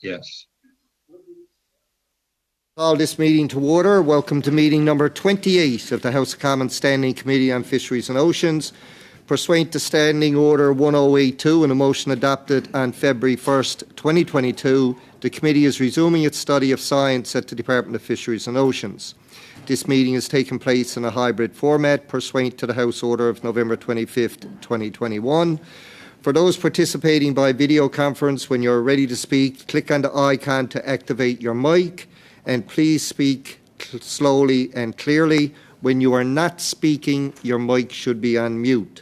Yes. Call this meeting to order. Welcome to meeting number 28 of the House of Commons Standing Committee on Fisheries and Oceans. Pursuant to Standing Order 1082 and a motion adopted on February 1st, 2022, the committee is resuming its study of science at the Department of Fisheries and Oceans. This meeting is taking place in a hybrid format pursuant to the House Order of November 25th, 2021. For those participating by video conference, when you're ready to speak, click on the icon to activate your mic, and please speak slowly and clearly. When you are not speaking, your mic should be on mute.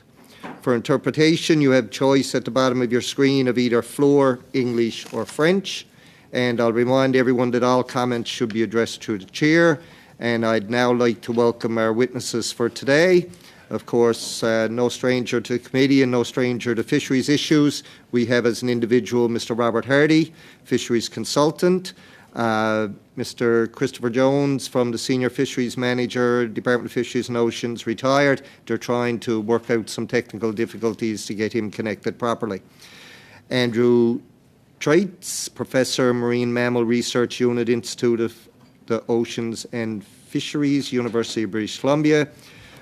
For interpretation, you have choice at the bottom of your screen of either Floor, English, or French. And I'll remind everyone that all comments should be addressed through the chair. And I'd now like to welcome our witnesses for today. Of course, no stranger to the committee and no stranger to fisheries issues. We have as an individual Mr. Robert Hardy, fisheries consultant. Mr. Christopher Jones from the Senior Fisheries Manager, Department of Fisheries and Oceans, retired. They're trying to work out some technical difficulties to get him connected properly. Andrew Treitz, Professor, Marine Mammal Research Unit, Institute of the Oceans and Fisheries, University of British Columbia.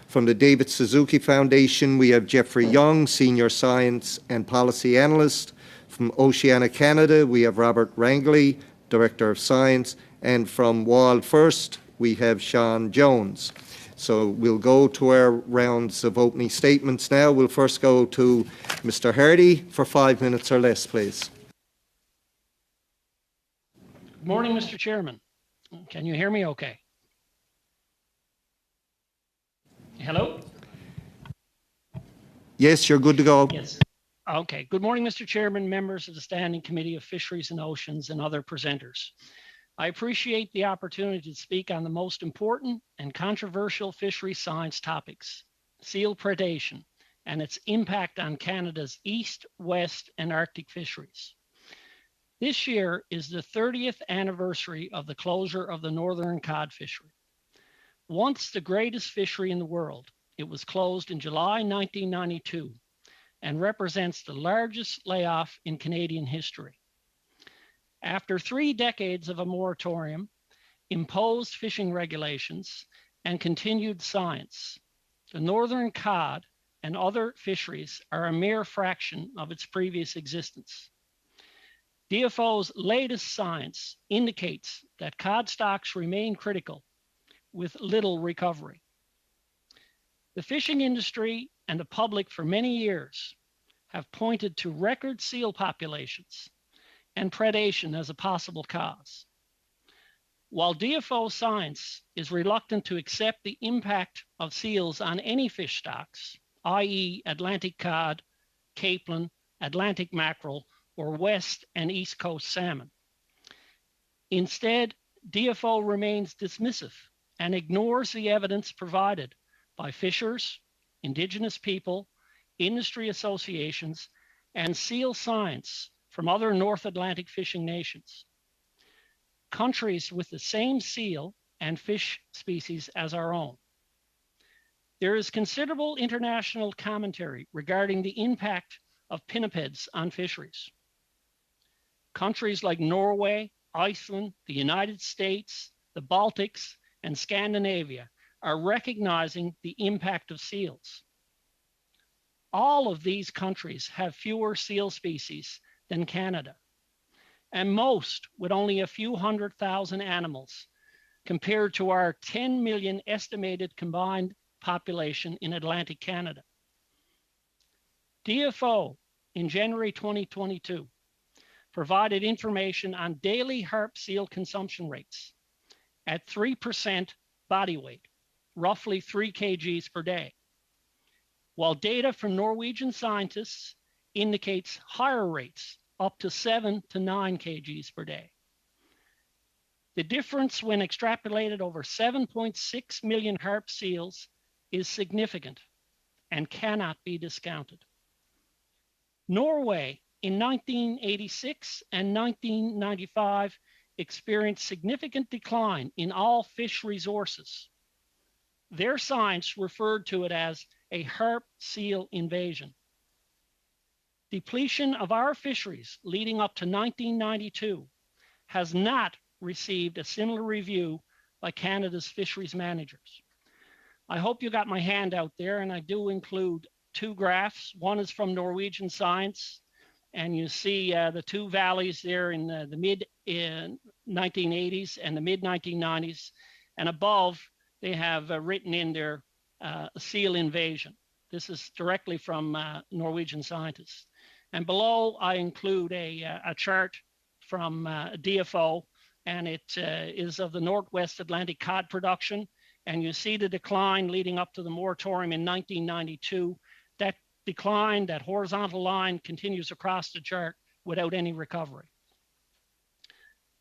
From the David Suzuki Foundation, we have Jeffrey Young, Senior Science and Policy Analyst. From Oceana Canada, we have Robert Rangley, Director of Science, and from Wild First, we have Sean Jones. So we'll go to our rounds of opening statements now. We'll first go to Mr. Hardy for 5 minutes or less, please. Good morning, Mr. Chairman. Can you hear me okay? Hello? Yes, you're good to go. Yes. Okay. Good morning, Mr. Chairman, members of the Standing Committee of Fisheries and Oceans, and other presenters. I appreciate the opportunity to speak on the most important and controversial fishery science topics, seal predation and its impact on Canada's east, west, and Arctic fisheries. This year is the 30th anniversary of the closure of the northern cod fishery. Once the greatest fishery in the world, it was closed in July 1992 and represents the largest layoff in Canadian history. After 3 decades of a moratorium, imposed fishing regulations, and continued science, the northern cod and other fisheries are a mere fraction of its previous existence. DFO's latest science indicates that cod stocks remain critical with little recovery. The fishing industry and the public for many years have pointed to record seal populations and predation as a possible cause. While DFO science is reluctant to accept the impact of seals on any fish stocks, i.e. Atlantic cod, capelin, Atlantic mackerel, or West and East Coast salmon. Instead, DFO remains dismissive and ignores the evidence provided by fishers, Indigenous people, industry associations, and seal science from other North Atlantic fishing nations. Countries with the same seal and fish species as our own. There is considerable international commentary regarding the impact of pinnipeds on fisheries. Countries like Norway, Iceland, the United States, the Baltics, and Scandinavia are recognizing the impact of seals. All of these countries have fewer seal species than Canada, and most with only a few 100,000 animals compared to our 10 million estimated combined population in Atlantic Canada. DFO in January 2022 provided information on daily harp seal consumption rates at 3% body weight, roughly 3 kgs per day, while data from Norwegian scientists indicates higher rates, up to 7 to 9 kgs per day. The difference when extrapolated over 7.6 million harp seals is significant and cannot be discounted. Norway in 1986 and 1995 experienced significant decline in all fish resources. Their science referred to it as a harp seal invasion. Depletion of our fisheries leading up to 1992 has not received a similar review by Canada's fisheries managers. I hope you got my handout there, and I do include two graphs. One is from Norwegian Science, and you see the two valleys there in the mid 1980s and the mid 1990s. And above, they have written in there seal invasion. This is directly from Norwegian scientists. And below, I include a chart from DFO, and it is of the Northwest Atlantic cod production. And you see the decline leading up to the moratorium in 1992. That decline, that horizontal line, continues across the chart without any recovery.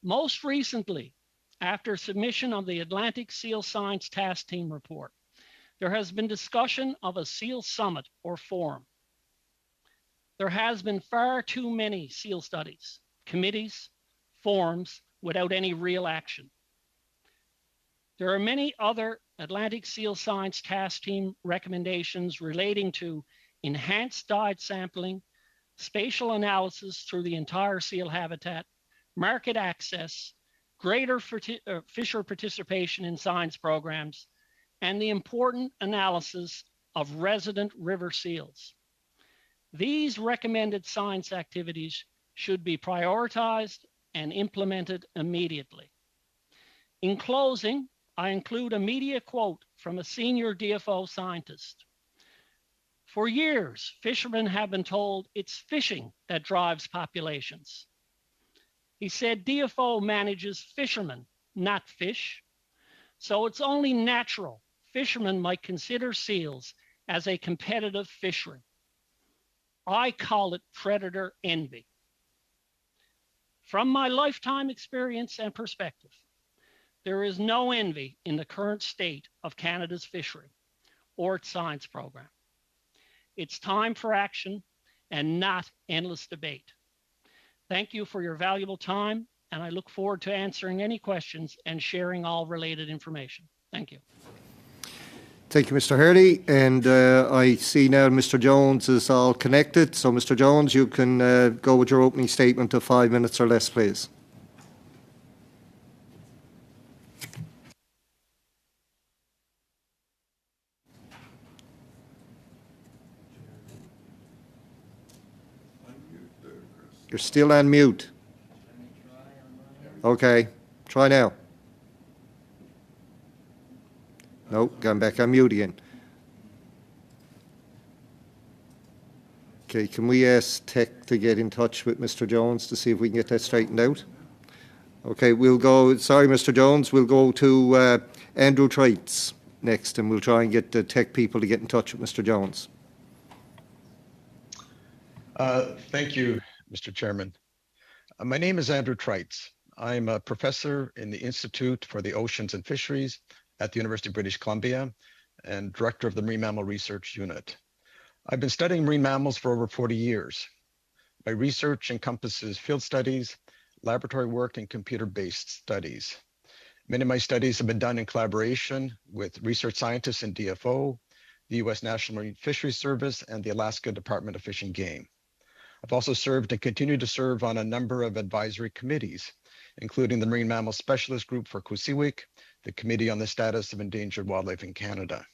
Most recently, after submission of the Atlantic Seal Science Task Team report, there has been discussion of a seal summit or forum. There has been far too many seal studies, committees, forums without any real action. There are many other Atlantic Seal Science Task Team recommendations relating to enhanced diet sampling, spatial analysis through the entire seal habitat, market access, greater fisher participation in science programs, and the important analysis of resident river seals. These recommended science activities should be prioritized and implemented immediately. In closing, I include a media quote from a senior DFO scientist. For years, fishermen have been told it's fishing that drives populations. He said DFO manages fishermen, not fish. So it's only natural fishermen might consider seals as a competitive fishery. I call it predator envy. From my lifetime experience and perspective, there is no envy in the current state of Canada's fishery or its science program. It's time for action and not endless debate. Thank you for your valuable time, and I look forward to answering any questions and sharing all related information. Thank you. Thank you, Mr. Hurley. And I see now Mr. Jones is all connected. So, Mr. Jones, you can go with your opening statement of 5 minutes or less, please. You're still on mute. Okay, try now. No, gone back on mute again. Okay, can we ask Tech to get in touch with Mr. Jones to see if we can get that straightened out? Okay, we'll go, sorry, Mr. Jones, we'll go to Andrew Treitz next, and we'll try and get the Tech people to get in touch with Mr. Jones. Thank you, Mr. Chairman. My name is Andrew Treitz. I'm a professor in the Institute for the Oceans and Fisheries at the University of British Columbia and director of the Marine Mammal Research Unit. I've been studying marine mammals for over 40 years. My research encompasses field studies, laboratory work, and computer-based studies. Many of my studies have been done in collaboration with research scientists in DFO, the U.S. National Marine Fisheries Service, and the Alaska Department of Fish and Game. I've also served and continue to serve on a number of advisory committees, including the Marine Mammal Specialist Group for Kusiwik, the Committee on the Status of Endangered Wildlife in Canada.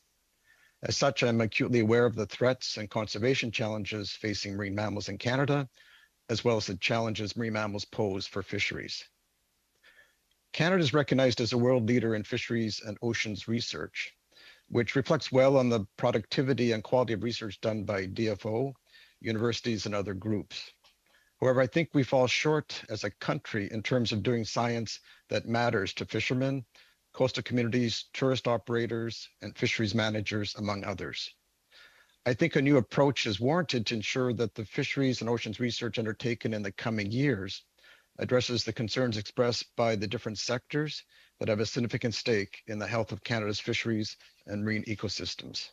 As such, I'm acutely aware of the threats and conservation challenges facing marine mammals in Canada, as well as the challenges marine mammals pose for fisheries. Canada is recognized as a world leader in fisheries and oceans research, which reflects well on the productivity and quality of research done by DFO, universities, and other groups. However, I think we fall short as a country in terms of doing science that matters to fishermen, coastal communities, tourist operators, and fisheries managers, among others. I think a new approach is warranted to ensure that the fisheries and oceans research undertaken in the coming years addresses the concerns expressed by the different sectors that have a significant stake in the health of Canada's fisheries and marine ecosystems.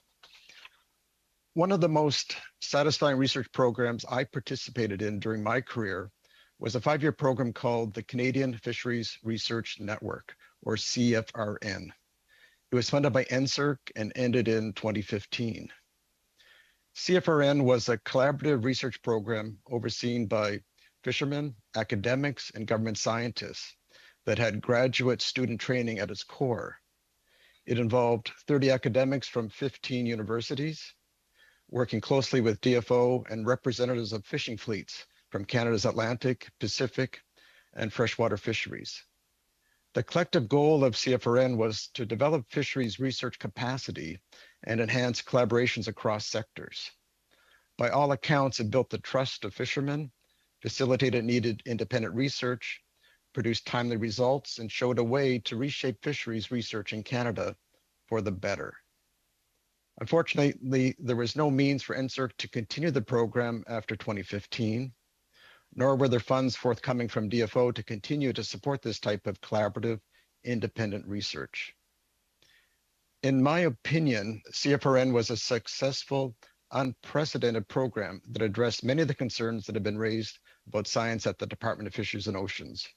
One of the most satisfying research programs I participated in during my career was a 5-year program called the Canadian Fisheries Research Network, or CFRN. It was funded by NSERC and ended in 2015. CFRN was a collaborative research program overseen by fishermen, academics, and government scientists that had graduate student training at its core. It involved 30 academics from 15 universities, working closely with DFO and representatives of fishing fleets from Canada's Atlantic, Pacific, and freshwater fisheries. The collective goal of CFRN was to develop fisheries research capacity and enhance collaborations across sectors. By all accounts, it built the trust of fishermen, facilitated needed independent research, produced timely results, and showed a way to reshape fisheries research in Canada for the better. Unfortunately, there was no means for NSERC to continue the program after 2015, nor were there funds forthcoming from DFO to continue to support this type of collaborative, independent research. In my opinion, CFRN was a successful, unprecedented program that addressed many of the concerns that have been raised about science at the Department of Fisheries and Oceans.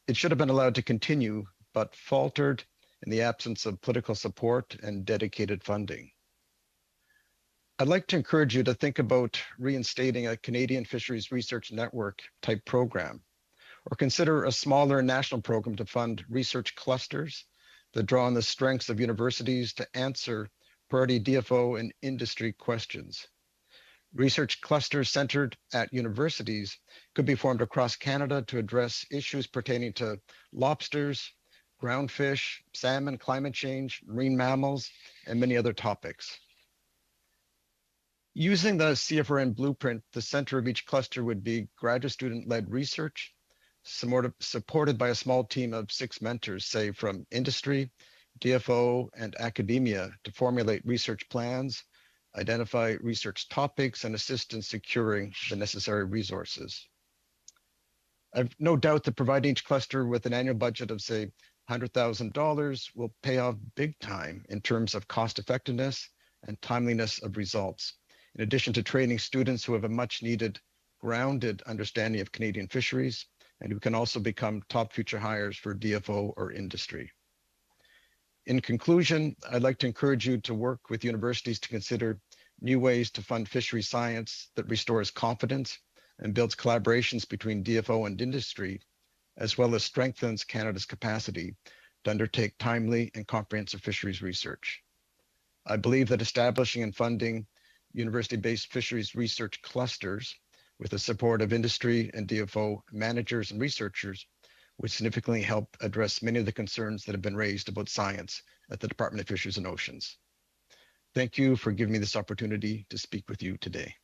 It should have been allowed to continue, but faltered in the absence of political support and dedicated funding. I'd like to encourage you to think about reinstating a Canadian Fisheries Research Network type program, or consider a smaller national program to fund research clusters that draw on the strengths of universities to answer priority DFO and industry questions. Research clusters centered at universities could be formed across Canada to address issues pertaining to lobsters, groundfish, salmon, climate change, marine mammals, and many other topics. Using the CFRN blueprint, the center of each cluster would be graduate student-led research, supported by a small team of 6 mentors, say from industry, DFO, and academia, to formulate research plans, identify research topics, and assist in securing the necessary resources. I've no doubt that providing each cluster with an annual budget of, say, $100,000 will pay off big time in terms of cost effectiveness and timeliness of results, in addition to training students who have a much needed grounded understanding of Canadian fisheries and who can also become top future hires for DFO or industry. In conclusion, I'd like to encourage you to work with universities to consider new ways to fund fishery science that restores confidence and builds collaborations between DFO and industry, as well as strengthens Canada's capacity to undertake timely and comprehensive fisheries research. I believe that establishing and funding university-based fisheries research clusters with the support of industry and DFO managers and researchers would significantly help address many of the concerns that have been raised about science at the Department of Fisheries and Oceans. Thank you for giving me this opportunity to speak with you today.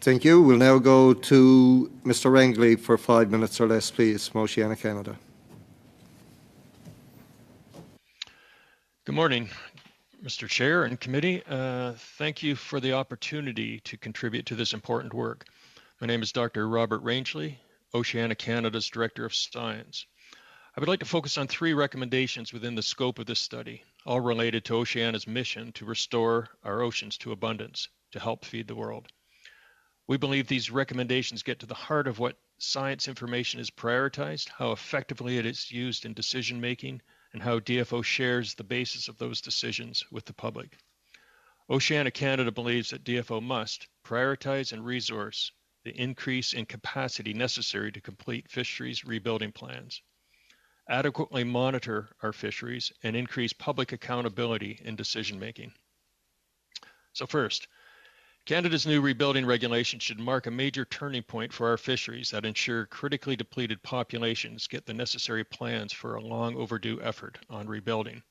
Thank you. We'll now go to Mr. Rangley for 5 minutes or less, please, from Oceana Canada. Good morning, Mr. Chair and committee. Thank you for the opportunity to contribute to this important work. My name is Dr. Robert Rangley, Oceana Canada's Director of Science. I would like to focus on 3 recommendations within the scope of this study, all related to Oceana's mission to restore our oceans to abundance, to help feed the world. We believe these recommendations get to the heart of what science information is prioritized, how effectively it is used in decision making, and how DFO shares the basis of those decisions with the public. Oceana Canada believes that DFO must prioritize and resource the increase in capacity necessary to complete fisheries rebuilding plans, adequately monitor our fisheries, and increase public accountability in decision making. So first, Canada's new rebuilding regulation should mark a major turning point for our fisheries that ensure critically depleted populations get the necessary plans for a long overdue effort on rebuilding.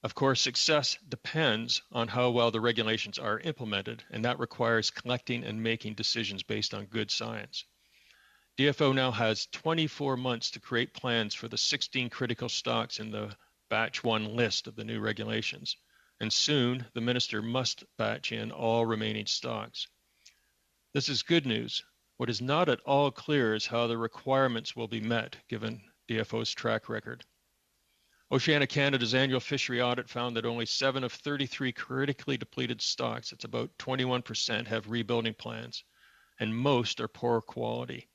Of course, success depends on how well the regulations are implemented, and that requires collecting and making decisions based on good science. DFO now has 24 months to create plans for the 16 critical stocks in the Batch 1 list of the new regulations. And soon the minister must batch in all remaining stocks. This is good news. What is not at all clear is how the requirements will be met given DFO's track record. Oceana Canada's annual fishery audit found that only 7 of 33 critically depleted stocks, that's about 21%, have rebuilding plans, and most are poor quality.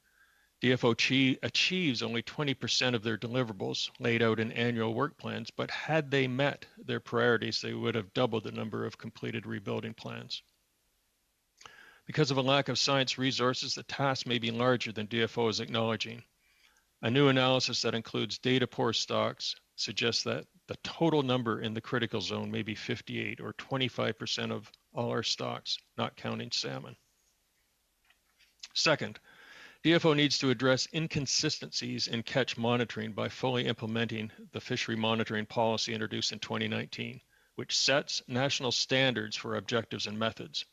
DFO achieves only 20% of their deliverables laid out in annual work plans, but had they met their priorities, they would have doubled the number of completed rebuilding plans. Because of a lack of science resources, the task may be larger than DFO is acknowledging. A new analysis that includes data-poor stocks suggests that the total number in the critical zone may be 58 or 25% of all our stocks, not counting salmon. Second, DFO needs to address inconsistencies in catch monitoring by fully implementing the fishery monitoring policy introduced in 2019, which sets national standards for objectives and methods.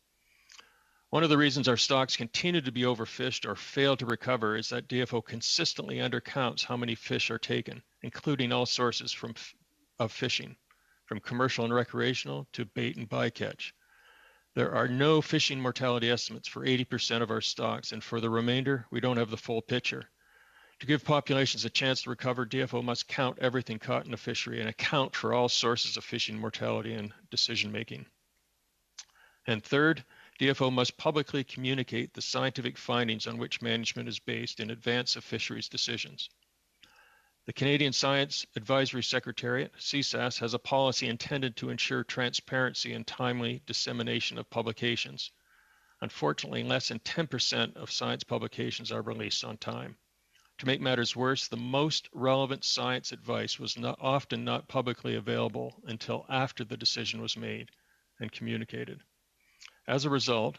One of the reasons our stocks continue to be overfished or fail to recover is that DFO consistently undercounts how many fish are taken, including all sources of fishing, from commercial and recreational to bait and bycatch. There are no fishing mortality estimates for 80% of our stocks, and for the remainder, we don't have the full picture. To give populations a chance to recover, DFO must count everything caught in a fishery and account for all sources of fishing mortality and decision making. And third, DFO must publicly communicate the scientific findings on which management is based in advance of fisheries decisions. The Canadian Science Advisory Secretariat, CSAS, has a policy intended to ensure transparency and timely dissemination of publications. Unfortunately, less than 10% of science publications are released on time. To make matters worse, the most relevant science advice was often not publicly available until after the decision was made and communicated. As a result,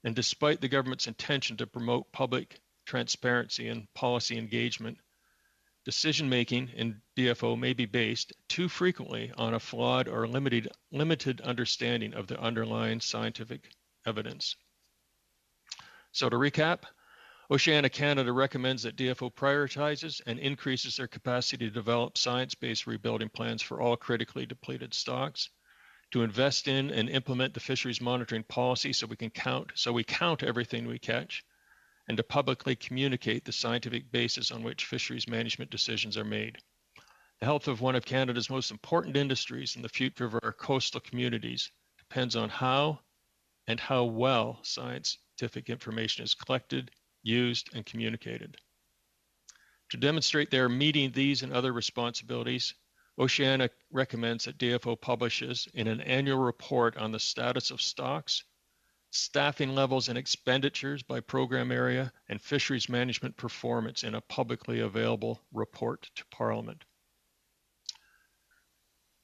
and despite the government's intention to promote public transparency and policy engagement, decision-making in DFO may be based too frequently on a flawed or limited understanding of the underlying scientific evidence. So to recap, Oceana Canada recommends that DFO prioritizes and increases their capacity to develop science-based rebuilding plans for all critically depleted stocks, to invest in and implement the fisheries monitoring policy so we count everything we catch, and to publicly communicate the scientific basis on which fisheries management decisions are made. The health of one of Canada's most important industries and the future of our coastal communities depends on how well scientific information is collected, used, and communicated. To demonstrate they are meeting these and other responsibilities, Oceana recommends that DFO publishes in an annual report on the status of stocks, staffing levels and expenditures by program area, and fisheries management performance in a publicly available report to Parliament.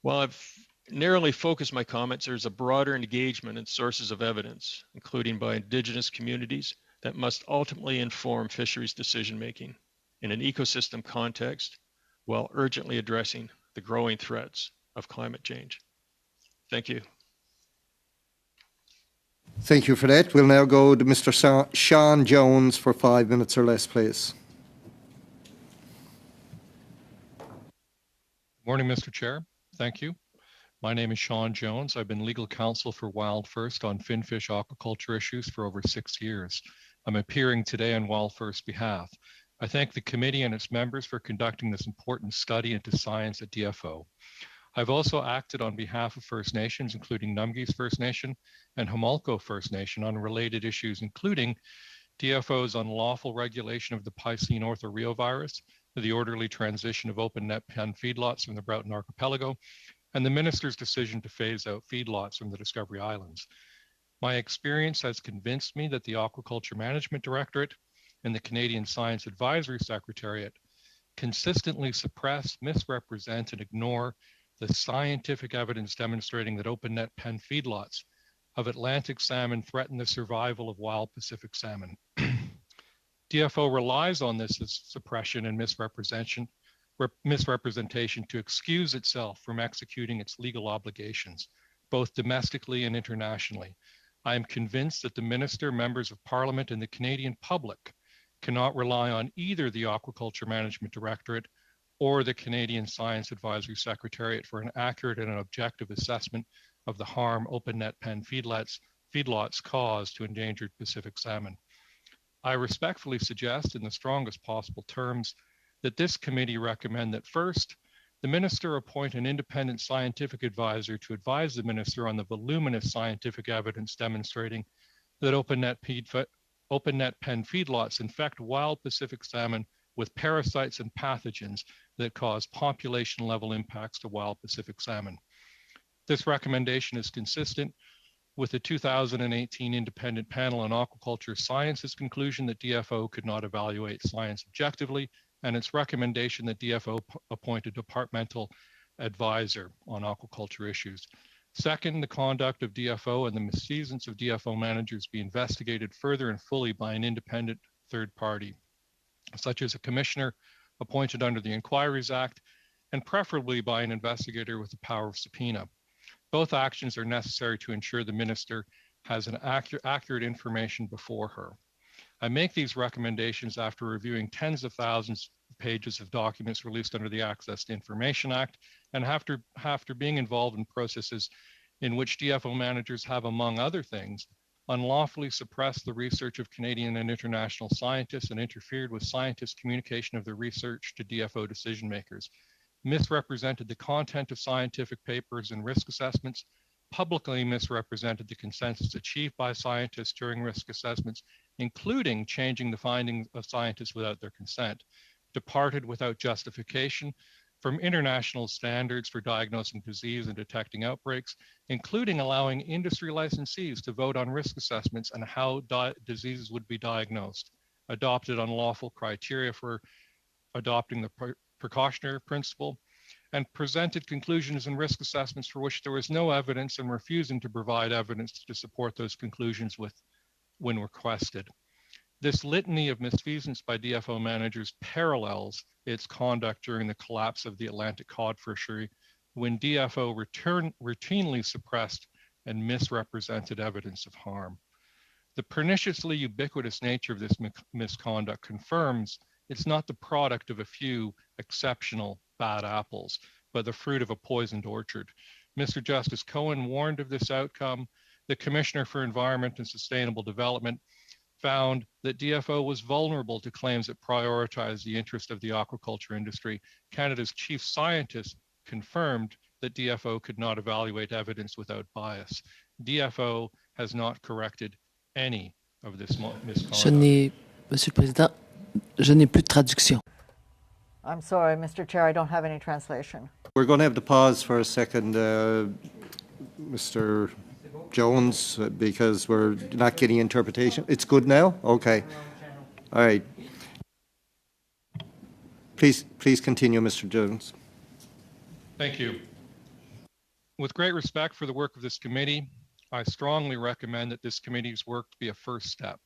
While I've narrowly focused my comments, there's a broader engagement in sources of evidence, including by Indigenous communities, that must ultimately inform fisheries decision-making in an ecosystem context while urgently addressing the growing threats of climate change. Thank you. Thank you for that. We'll now go to Mr. Sean Jones for 5 minutes or less, please. Morning, Mr. Chair. Thank you. My name is Sean Jones. I've been legal counsel for Wild First on finfish aquaculture issues for over 6 years. I'm appearing today on Wild First's behalf. I thank the committee and its members for conducting this important study into science at DFO. I've also acted on behalf of First Nations, including Numgis First Nation and Homolko First Nation, on related issues, including DFO's unlawful regulation of the Piscine orthoreovirus, the orderly transition of open net pen feedlots from the Broughton Archipelago, and the minister's decision to phase out feedlots from the Discovery Islands. My experience has convinced me that the Aquaculture Management Directorate and the Canadian Science Advisory Secretariat consistently suppress, misrepresent, and ignore the scientific evidence demonstrating that open net pen feedlots of Atlantic salmon threaten the survival of wild Pacific salmon. DFO relies on this suppression and misrepresentation to excuse itself from executing its legal obligations, both domestically and internationally. I am convinced that the Minister, members of Parliament, and the Canadian public cannot rely on either the Aquaculture Management Directorate or the Canadian Science Advisory Secretariat for an accurate and an objective assessment of the harm open net pen feedlots cause to endangered Pacific salmon. I respectfully suggest in the strongest possible terms that this committee recommend that first, the Minister appoint an independent scientific advisor to advise the Minister on the voluminous scientific evidence demonstrating that open net pen feedlots infect wild Pacific salmon with parasites and pathogens that cause population level impacts to wild Pacific salmon. This recommendation is consistent with the 2018 Independent Panel on Aquaculture Science's conclusion that DFO could not evaluate science objectively, and its recommendation that DFO appoint a departmental advisor on aquaculture issues. Second, the conduct of DFO and the misfeasance of DFO managers be investigated further and fully by an independent third party, such as a commissioner appointed under the Inquiries Act, and preferably by an investigator with the power of subpoena. Both actions are necessary to ensure the minister has an accurate information before her. I make these recommendations after reviewing tens of thousands of pages of documents released under the Access to Information Act, and after being involved in processes in which DFO managers have, among other things, unlawfully suppressed the research of Canadian and international scientists and interfered with scientists' communication of their research to DFO decision makers, misrepresented the content of scientific papers and risk assessments, publicly misrepresented the consensus achieved by scientists during risk assessments, including changing the findings of scientists without their consent, departed without justification from international standards for diagnosing disease and detecting outbreaks, including allowing industry licensees to vote on risk assessments and how diseases would be diagnosed, adopted unlawful criteria for adopting the precautionary principle, and presented conclusions and risk assessments for which there was no evidence, and refusing to provide evidence to support those conclusions when requested. This litany of misfeasance by DFO managers parallels its conduct during the collapse of the Atlantic cod fishery, when DFO routinely suppressed and misrepresented evidence of harm. The perniciously ubiquitous nature of this misconduct confirms it's not the product of a few exceptional bad apples, but the fruit of a poisoned orchard. Mr. Justice Cohen warned of this outcome. The Commissioner for Environment and Sustainable Development found that DFO was vulnerable to claims that prioritize the interest of the aquaculture industry. Canada's chief scientist confirmed that DFO could not evaluate evidence without bias. DFO has not corrected any of this misconduct. Monsieur le Président, je n'ai plus de traduction. I'm sorry, Mr. Chair, I don't have any translation. We're going to have to pause for a second, Mr. Jones, because we're not getting interpretation. It's good now? Okay. All right. Please continue, Mr. Jones. Thank you. With great respect for the work of this committee, I strongly recommend that this committee's work be a first step,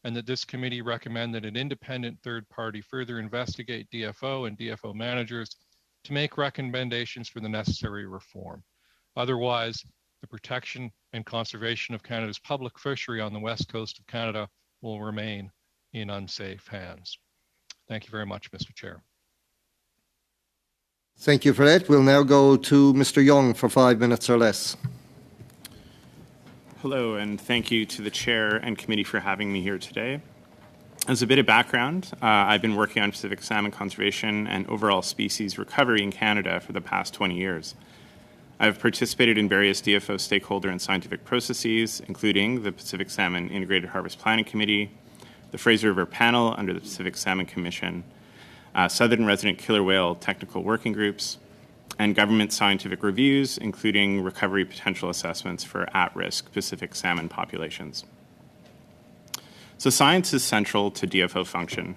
and that this committee recommend that an independent third party further investigate DFO and DFO managers to make recommendations for the necessary reform. Otherwise, the protection and conservation of Canada's public fishery on the west coast of Canada will remain in unsafe hands. Thank you very much, Mr. Chair. Thank you for that. We'll now go to Mr. Young for 5 minutes or less. Hello, and thank you to the Chair and Committee for having me here today. As a bit of background, I've been working on Pacific salmon conservation and overall species recovery in Canada for the past 20 years. I've participated in various DFO stakeholder and scientific processes, including the Pacific Salmon Integrated Harvest Planning Committee, the Fraser River Panel under the Pacific Salmon Commission, Southern Resident Killer Whale Technical Working Groups, and government scientific reviews, including recovery potential assessments for at-risk Pacific salmon populations. So science is central to DFO function.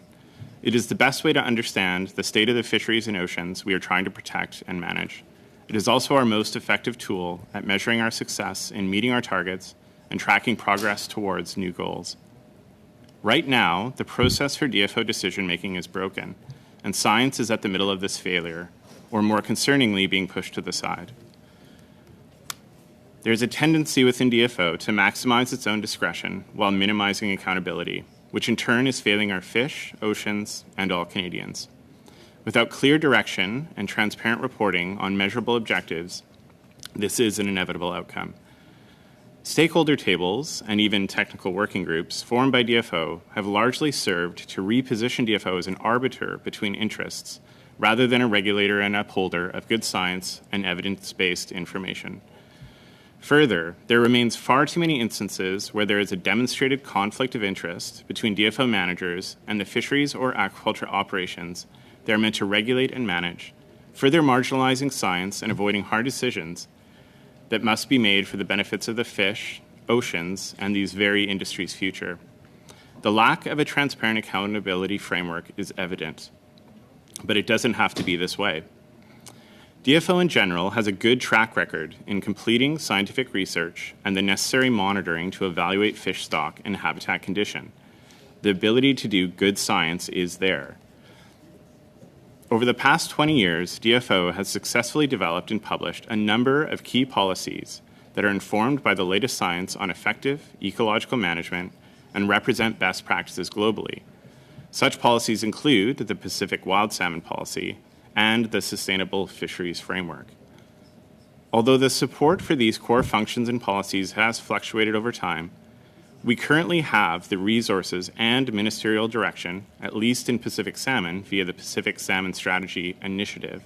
It is the best way to understand the state of the fisheries and oceans we are trying to protect and manage. It is also our most effective tool at measuring our success in meeting our targets and tracking progress towards new goals. Right now, the process for DFO decision-making is broken, and science is at the middle of this failure, or more concerningly, being pushed to the side. There's a tendency within DFO to maximize its own discretion while minimizing accountability, which in turn is failing our fish, oceans, and all Canadians. Without clear direction and transparent reporting on measurable objectives, this is an inevitable outcome. Stakeholder tables and even technical working groups formed by DFO have largely served to reposition DFO as an arbiter between interests, rather than a regulator and upholder of good science and evidence-based information. Further, there remains far too many instances where there is a demonstrated conflict of interest between DFO managers and the fisheries or aquaculture operations they are meant to regulate and manage, further marginalizing science and avoiding hard decisions that must be made for the benefits of the fish, oceans, and these very industries' future. The lack of a transparent accountability framework is evident, but it doesn't have to be this way. DFO in general has a good track record in completing scientific research and the necessary monitoring to evaluate fish stock and habitat condition. The ability to do good science is there. Over the past 20 years, DFO has successfully developed and published a number of key policies that are informed by the latest science on effective ecological management and represent best practices globally. Such policies include the Pacific Wild Salmon Policy and the Sustainable Fisheries Framework. Although the support for these core functions and policies has fluctuated over time, we currently have the resources and ministerial direction, at least in Pacific salmon via the Pacific Salmon Strategy Initiative,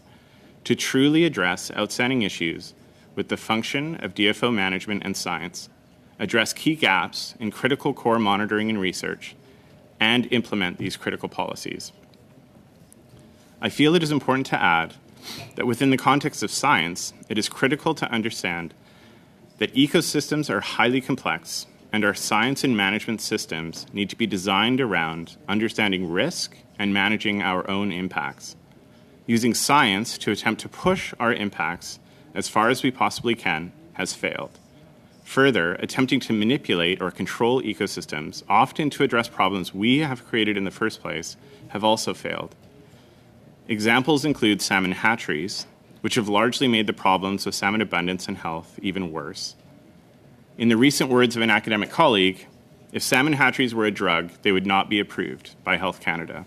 to truly address outstanding issues with the function of DFO management and science, address key gaps in critical core monitoring and research, and implement these critical policies. I feel it is important to add that within the context of science, it is critical to understand that ecosystems are highly complex and our science and management systems need to be designed around understanding risk and managing our own impacts. Using science to attempt to push our impacts as far as we possibly can has failed. Further, attempting to manipulate or control ecosystems, often to address problems we have created in the first place, have also failed. Examples include salmon hatcheries, which have largely made the problems of salmon abundance and health even worse. In the recent words of an academic colleague, if salmon hatcheries were a drug, they would not be approved by Health Canada.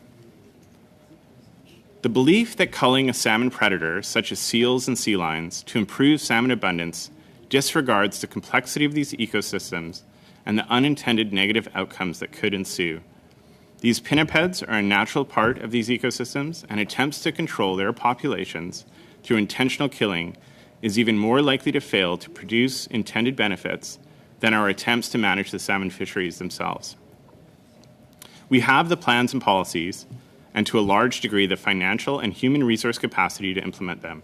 The belief that culling a salmon predator, such as seals and sea lions, to improve salmon abundance disregards the complexity of these ecosystems and the unintended negative outcomes that could ensue. These pinnipeds are a natural part of these ecosystems, and attempts to control their populations through intentional killing is even more likely to fail to produce intended benefits than our attempts to manage the salmon fisheries themselves. We have the plans and policies, and to a large degree the financial and human resource capacity to implement them.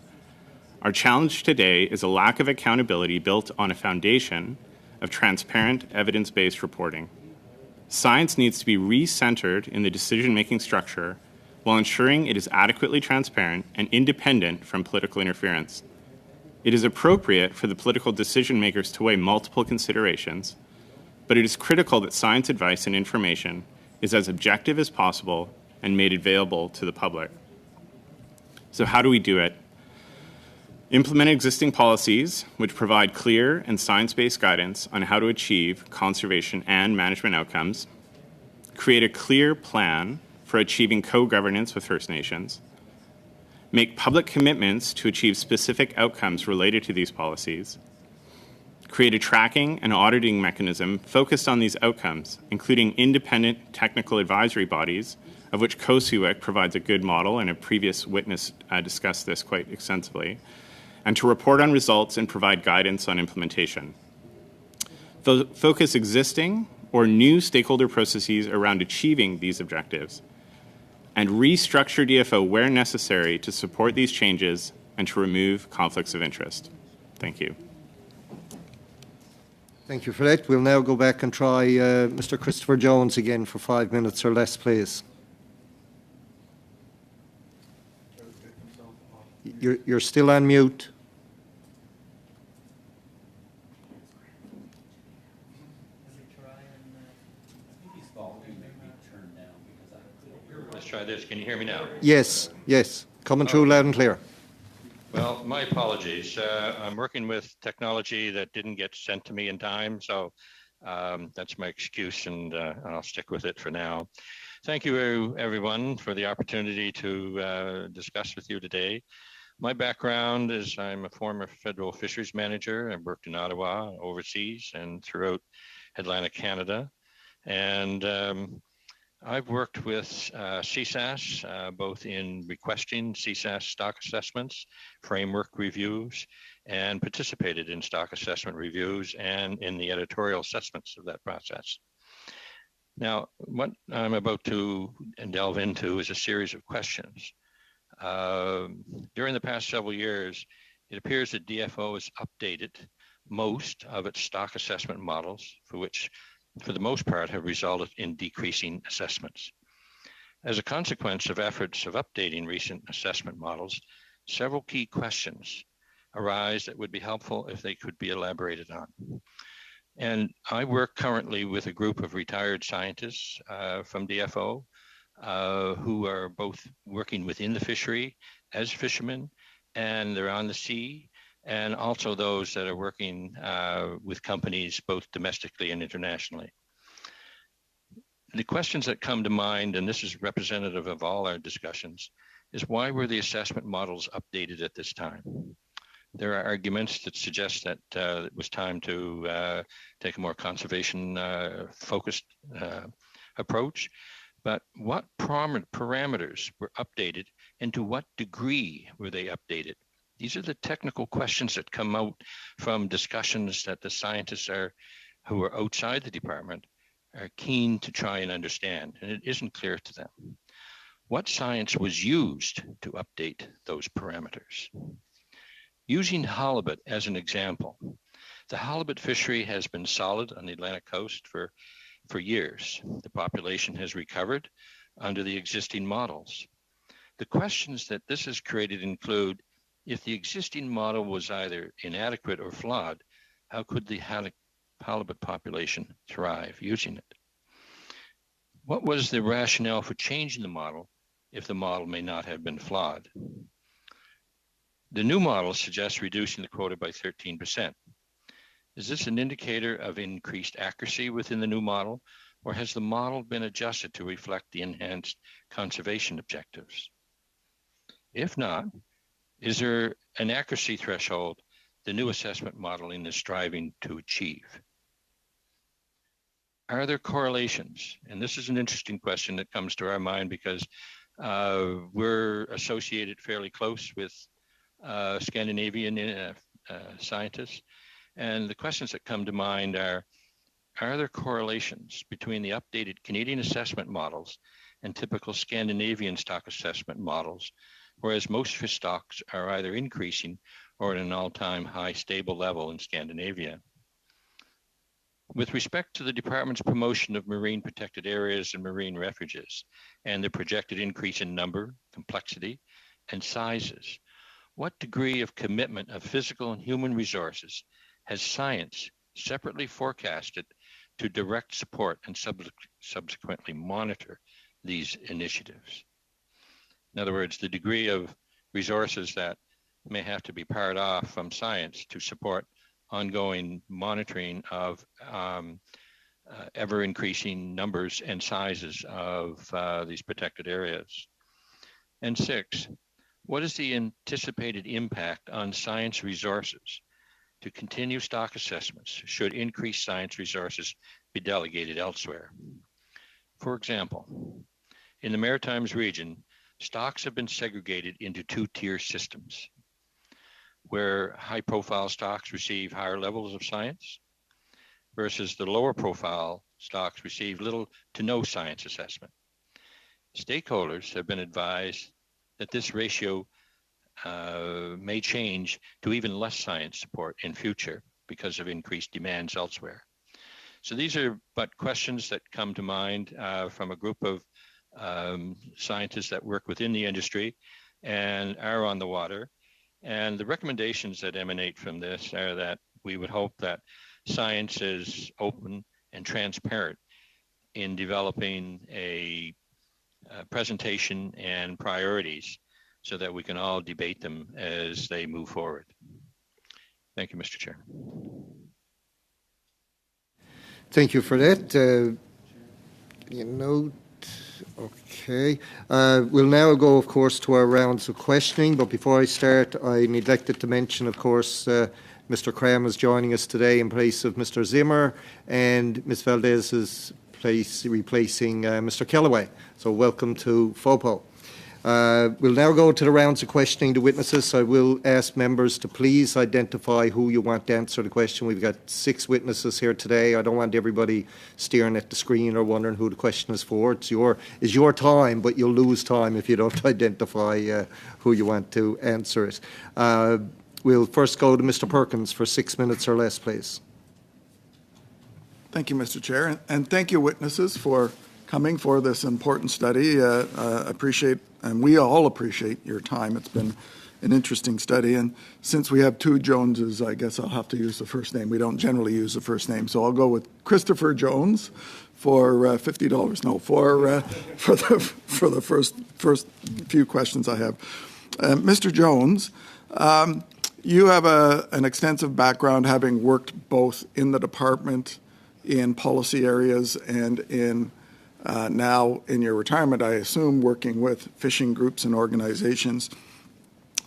Our challenge today is a lack of accountability built on a foundation of transparent, evidence-based reporting. Science needs to be re-centered in the decision-making structure while ensuring it is adequately transparent and independent from political interference. It is appropriate for the political decision-makers to weigh multiple considerations, but it is critical that science advice and information is as objective as possible and made available to the public. So how do we do it? Implement existing policies which provide clear and science-based guidance on how to achieve conservation and management outcomes. Create a clear plan for achieving co-governance with First Nations. Make public commitments to achieve specific outcomes related to these policies. Create a tracking and auditing mechanism focused on these outcomes, including independent technical advisory bodies, of which COSUIC provides a good model, and a previous witness discussed this quite extensively, and to report on results and provide guidance on implementation. Focus existing or new stakeholder processes around achieving these objectives, and restructure DFO where necessary to support these changes and to remove conflicts of interest. Thank you. Thank you for that. We'll now go back and try Mr. Christopher Jones again for 5 minutes or less, please. You're still on mute. Let's try this. Can you hear me now? Yes, yes. Coming through loud and clear. Well, my apologies. I'm working with technology that didn't get sent to me in time, so that's my excuse, and I'll stick with it for now. Thank you, everyone, for the opportunity to discuss with you today. My background is I'm a former federal fisheries manager. I've worked in Ottawa, overseas, and throughout Atlantic Canada. And I've worked with CSAS, both in requesting CSAS stock assessments, framework reviews, and participated in stock assessment reviews and in the editorial assessments of that process. Now, what I'm about to delve into is a series of questions. During the past several years, it appears that DFO has updated most of its stock assessment models, which for the most part have resulted in decreasing assessments. As a consequence of efforts of updating recent assessment models, several key questions arise that would be helpful if they could be elaborated on. And I work currently with a group of retired scientists from DFO who are both working within the fishery as fishermen, and they're on the sea, and also those that are working with companies both domestically and internationally. The questions that come to mind, and this is representative of all our discussions, is why were the assessment models updated at this time? There are arguments that suggest that it was time to take a more conservation-focused approach, but what parameters were updated and to what degree were they updated? These are the technical questions that come out from discussions that the scientists who are outside the department are keen to try and understand, and it isn't clear to them. What science was used to update those parameters? Using halibut as an example, the halibut fishery has been solid on the Atlantic coast for years. The population has recovered under the existing models. The questions that this has created include, if the existing model was either inadequate or flawed, how could the halibut population thrive using it? What was the rationale for changing the model if the model may not have been flawed? The new model suggests reducing the quota by 13%. Is this an indicator of increased accuracy within the new model, or has the model been adjusted to reflect the enhanced conservation objectives? If not, is there an accuracy threshold the new assessment modeling is striving to achieve? Are there correlations? And this is an interesting question that comes to our mind because we're associated fairly close with Scandinavian scientists. And the questions that come to mind are there correlations between the updated Canadian assessment models and typical Scandinavian stock assessment models, whereas most fish stocks are either increasing or at an all-time high stable level in Scandinavia? With respect to the department's promotion of marine protected areas and marine refuges and the projected increase in number, complexity, and sizes, what degree of commitment of physical and human resources has science separately forecasted to direct support and subsequently monitor these initiatives? In other words, the degree of resources that may have to be pared off from science to support ongoing monitoring of ever-increasing numbers and sizes of these protected areas. And 6, what is the anticipated impact on science resources to continue stock assessments should increased science resources be delegated elsewhere? For example, in the Maritimes region, stocks have been segregated into 2-tier systems, where high-profile stocks receive higher levels of science versus the lower-profile stocks receive little to no science assessment. Stakeholders have been advised that this ratio may change to even less science support in future because of increased demands elsewhere. So these are but questions that come to mind from a group of scientists that work within the industry and are on the water. And the recommendations that emanate from this are that we would hope that science is open and transparent in developing a presentation and priorities so that we can all debate them as they move forward. Thank you, Mr. Chair. Thank you for that. Okay. We'll now go, of course, to our rounds of questioning. But before I start, I neglected to mention, of course, Mr. Cram is joining us today in place of Mr. Zimmer, and Ms. Valdez is replacing Mr. Kellaway. So welcome to FOPO. We'll now go to the rounds of questioning the witnesses. I will ask members to please identify who you want to answer the question. We've got 6 witnesses here today. I don't want everybody staring at the screen or wondering who the question is for. It's your time, but you'll lose time if you don't identify who you want to answer it. We'll first go to Mr. Perkins for 6 minutes or less, please. Thank you, Mr. Chair, and thank you, witnesses, for coming for this important study. Appreciate, and we all appreciate your time. It's been an interesting study, and since we have two Joneses, I guess I'll have to use the first name. We don't generally use the first name, so I'll go with Christopher Jones for $50. No, for the first few questions I have. Mr. Jones, you have an extensive background, having worked both in the department, in policy areas, and in now in your retirement, I assume, working with fishing groups and organizations.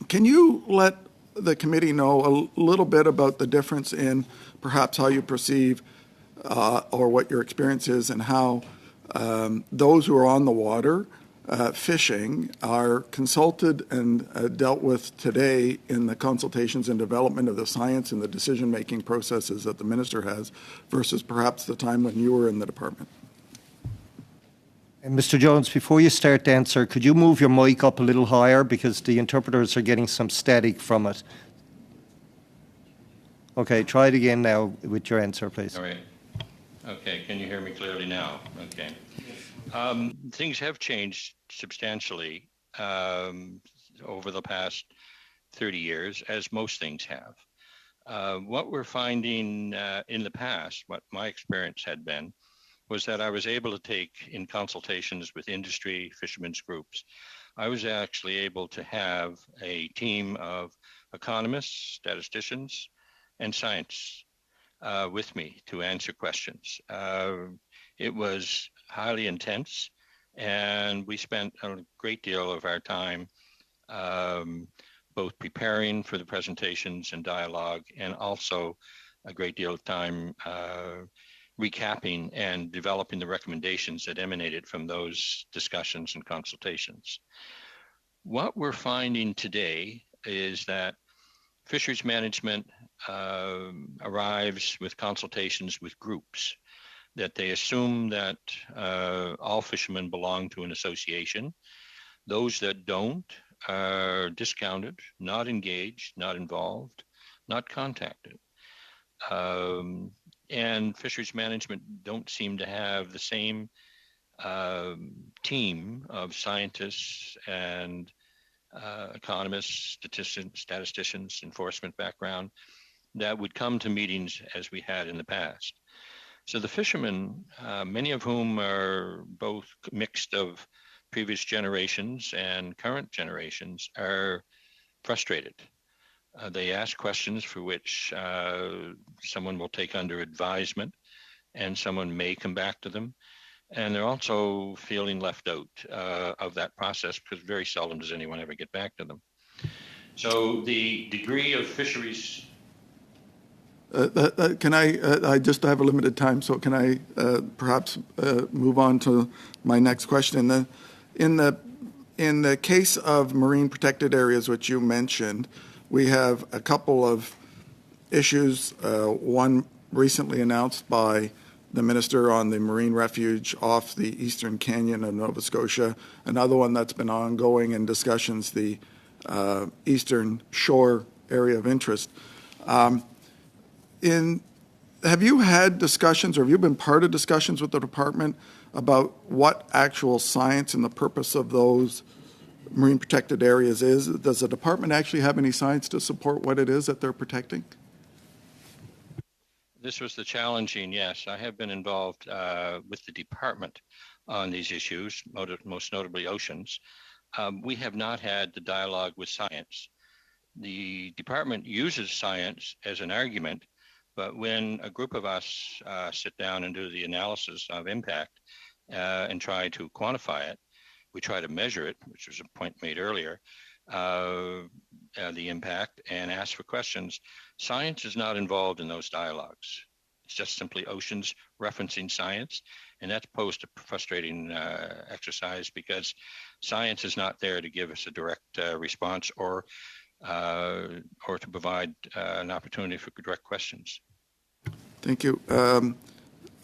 Can you let the committee know a little bit about the difference in perhaps how you perceive or what your experience is, and how those who are on the water fishing are consulted and dealt with today in the consultations and development of the science and the decision-making processes that the minister has versus perhaps the time when you were in the department? And Mr. Jones, before you start to answer, could you move your mic up a little higher, because the interpreters are getting some static from it? Okay, try it again now with your answer, please. All right. Okay, can you hear me clearly now? Okay. Things have changed substantially over the past 30 years, as most things have. What we're finding in the past, what my experience had been, was that I was able to take, in consultations with industry, fishermen's groups, I was actually able to have a team of economists, statisticians, and science with me to answer questions. It was highly intense, and we spent a great deal of our time both preparing for the presentations and dialogue, and also a great deal of time recapping and developing the recommendations that emanated from those discussions and consultations. What we're finding today is that fisheries management arrives with consultations with groups, that they assume that all fishermen belong to an association. Those that don't are discounted, not engaged, not involved, not contacted. And fisheries management don't seem to have the same team of scientists and economists, statisticians, enforcement background that would come to meetings as we had in the past. So the fishermen, many of whom are both mixed of previous generations and current generations, are frustrated. They ask questions for which someone will take under advisement, and someone may come back to them. And they're also feeling left out of that process, because very seldom does anyone ever get back to them. So the degree of fisheries... Can I just have a limited time, so can I perhaps move on to my next question? In the case of marine protected areas, which you mentioned, we have a couple of issues, one recently announced by the minister on the marine refuge off the eastern canyon of Nova Scotia, another one that's been ongoing in discussions, the eastern shore area of interest. Have you had discussions, or have you been part of discussions with the department about what actual science and the purpose of those marine protected areas is? Does the department actually have any science to support what it is that they're protecting? This was the challenging, yes. I have been involved with the department on these issues, most notably oceans. We have not had the dialogue with science. The department uses science as an argument, but when a group of us sit down and do the analysis of impact and try to quantify it, we try to measure it, which was a point made earlier, the impact, and ask for questions. Science is not involved in those dialogues. It's just simply oceans referencing science, and that's posed a frustrating exercise, because science is not there to give us a direct response or to provide an opportunity for direct questions. Thank you.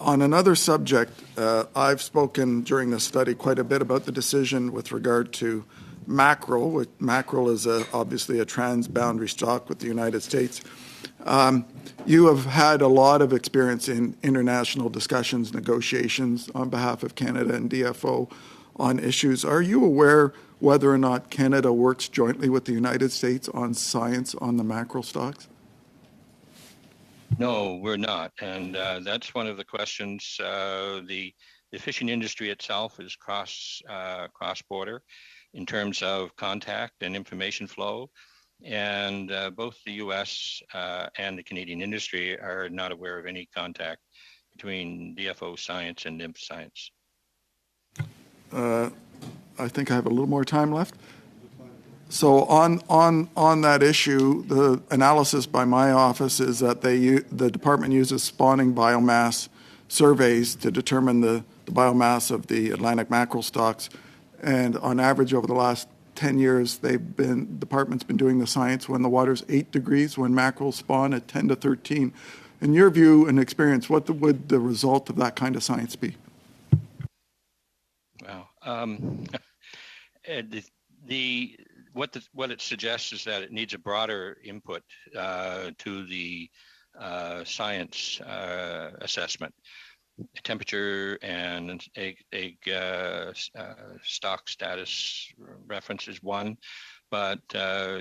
On another subject, I've spoken during this study quite a bit about the decision with regard to mackerel. Mackerel is obviously a transboundary stock with the United States. You have had a lot of experience in international discussions, negotiations on behalf of Canada and DFO on issues. Are you aware whether or not Canada works jointly with the United States on science on the mackerel stocks? No, we're not. And that's one of the questions. The fishing industry itself is cross-border in terms of contact and information flow. And both the U.S. And the Canadian industry are not aware of any contact between DFO science and NIMP science. I think I have a little more time left. So on that issue, the analysis by my office is that the department uses spawning biomass surveys to determine the biomass of the Atlantic mackerel stocks. And on average, over the last 10 years, department's been doing the science when the water's 8 degrees, when mackerel spawn at 10 to 13. In your view and experience, what would the result of that kind of science be? Wow. What it suggests is that it needs a broader input to the science assessment. Temperature and egg stock status reference is one, but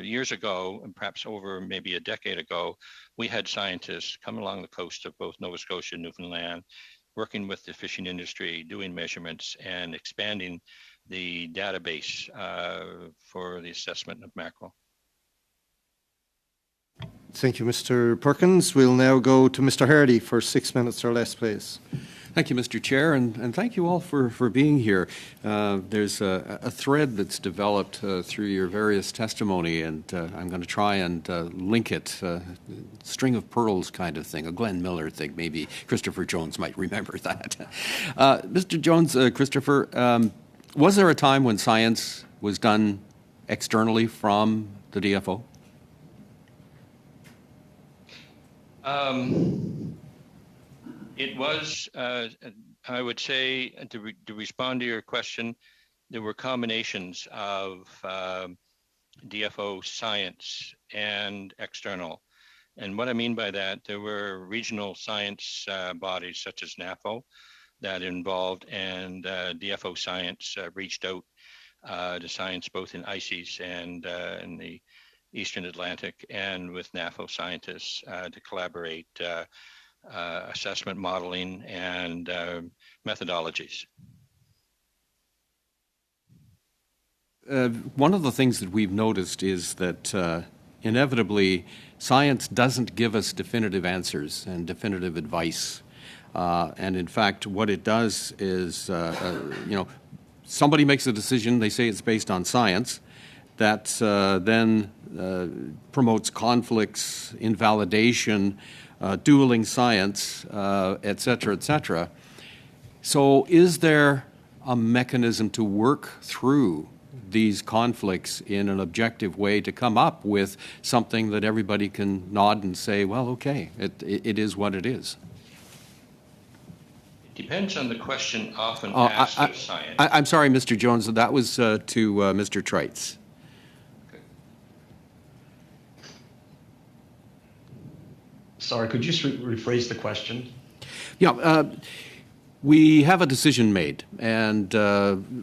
years ago, and perhaps over maybe a decade ago, we had scientists come along the coast of both Nova Scotia and Newfoundland, working with the fishing industry, doing measurements and expanding the database for the assessment of mackerel. Thank you, Mr. Perkins. We'll now go to Mr. Hardy for 6 minutes or less, please. Thank you, Mr. Chair, and thank you all for being here. There's a thread that's developed through your various testimony, and I'm going to try and link it, string of pearls kind of thing, a Glenn Miller thing. Maybe Christopher Jones might remember that. Mr. Jones, Christopher, was there a time when science was done externally from the DFO? It was, I would say, to respond to your question, there were combinations of DFO science and external. And what I mean by that, there were regional science bodies such as NAFO that involved, and DFO science reached out to science both in ICES and in the Eastern Atlantic, and with NAFO scientists to collaborate assessment modeling and methodologies. One of the things that we've noticed is that inevitably science doesn't give us definitive answers and definitive advice. And in fact, what it does is, somebody makes a decision, they say it's based on science, that then promotes conflicts, invalidation, dueling science, et cetera, et cetera. So is there a mechanism to work through these conflicts in an objective way to come up with something that everybody can nod and say, well, okay, it is what it is? It depends on the question often asked of science. I'm sorry, Mr. Jones, that was to Mr. Trites. Sorry, could you rephrase the question? Yeah, we have a decision made, and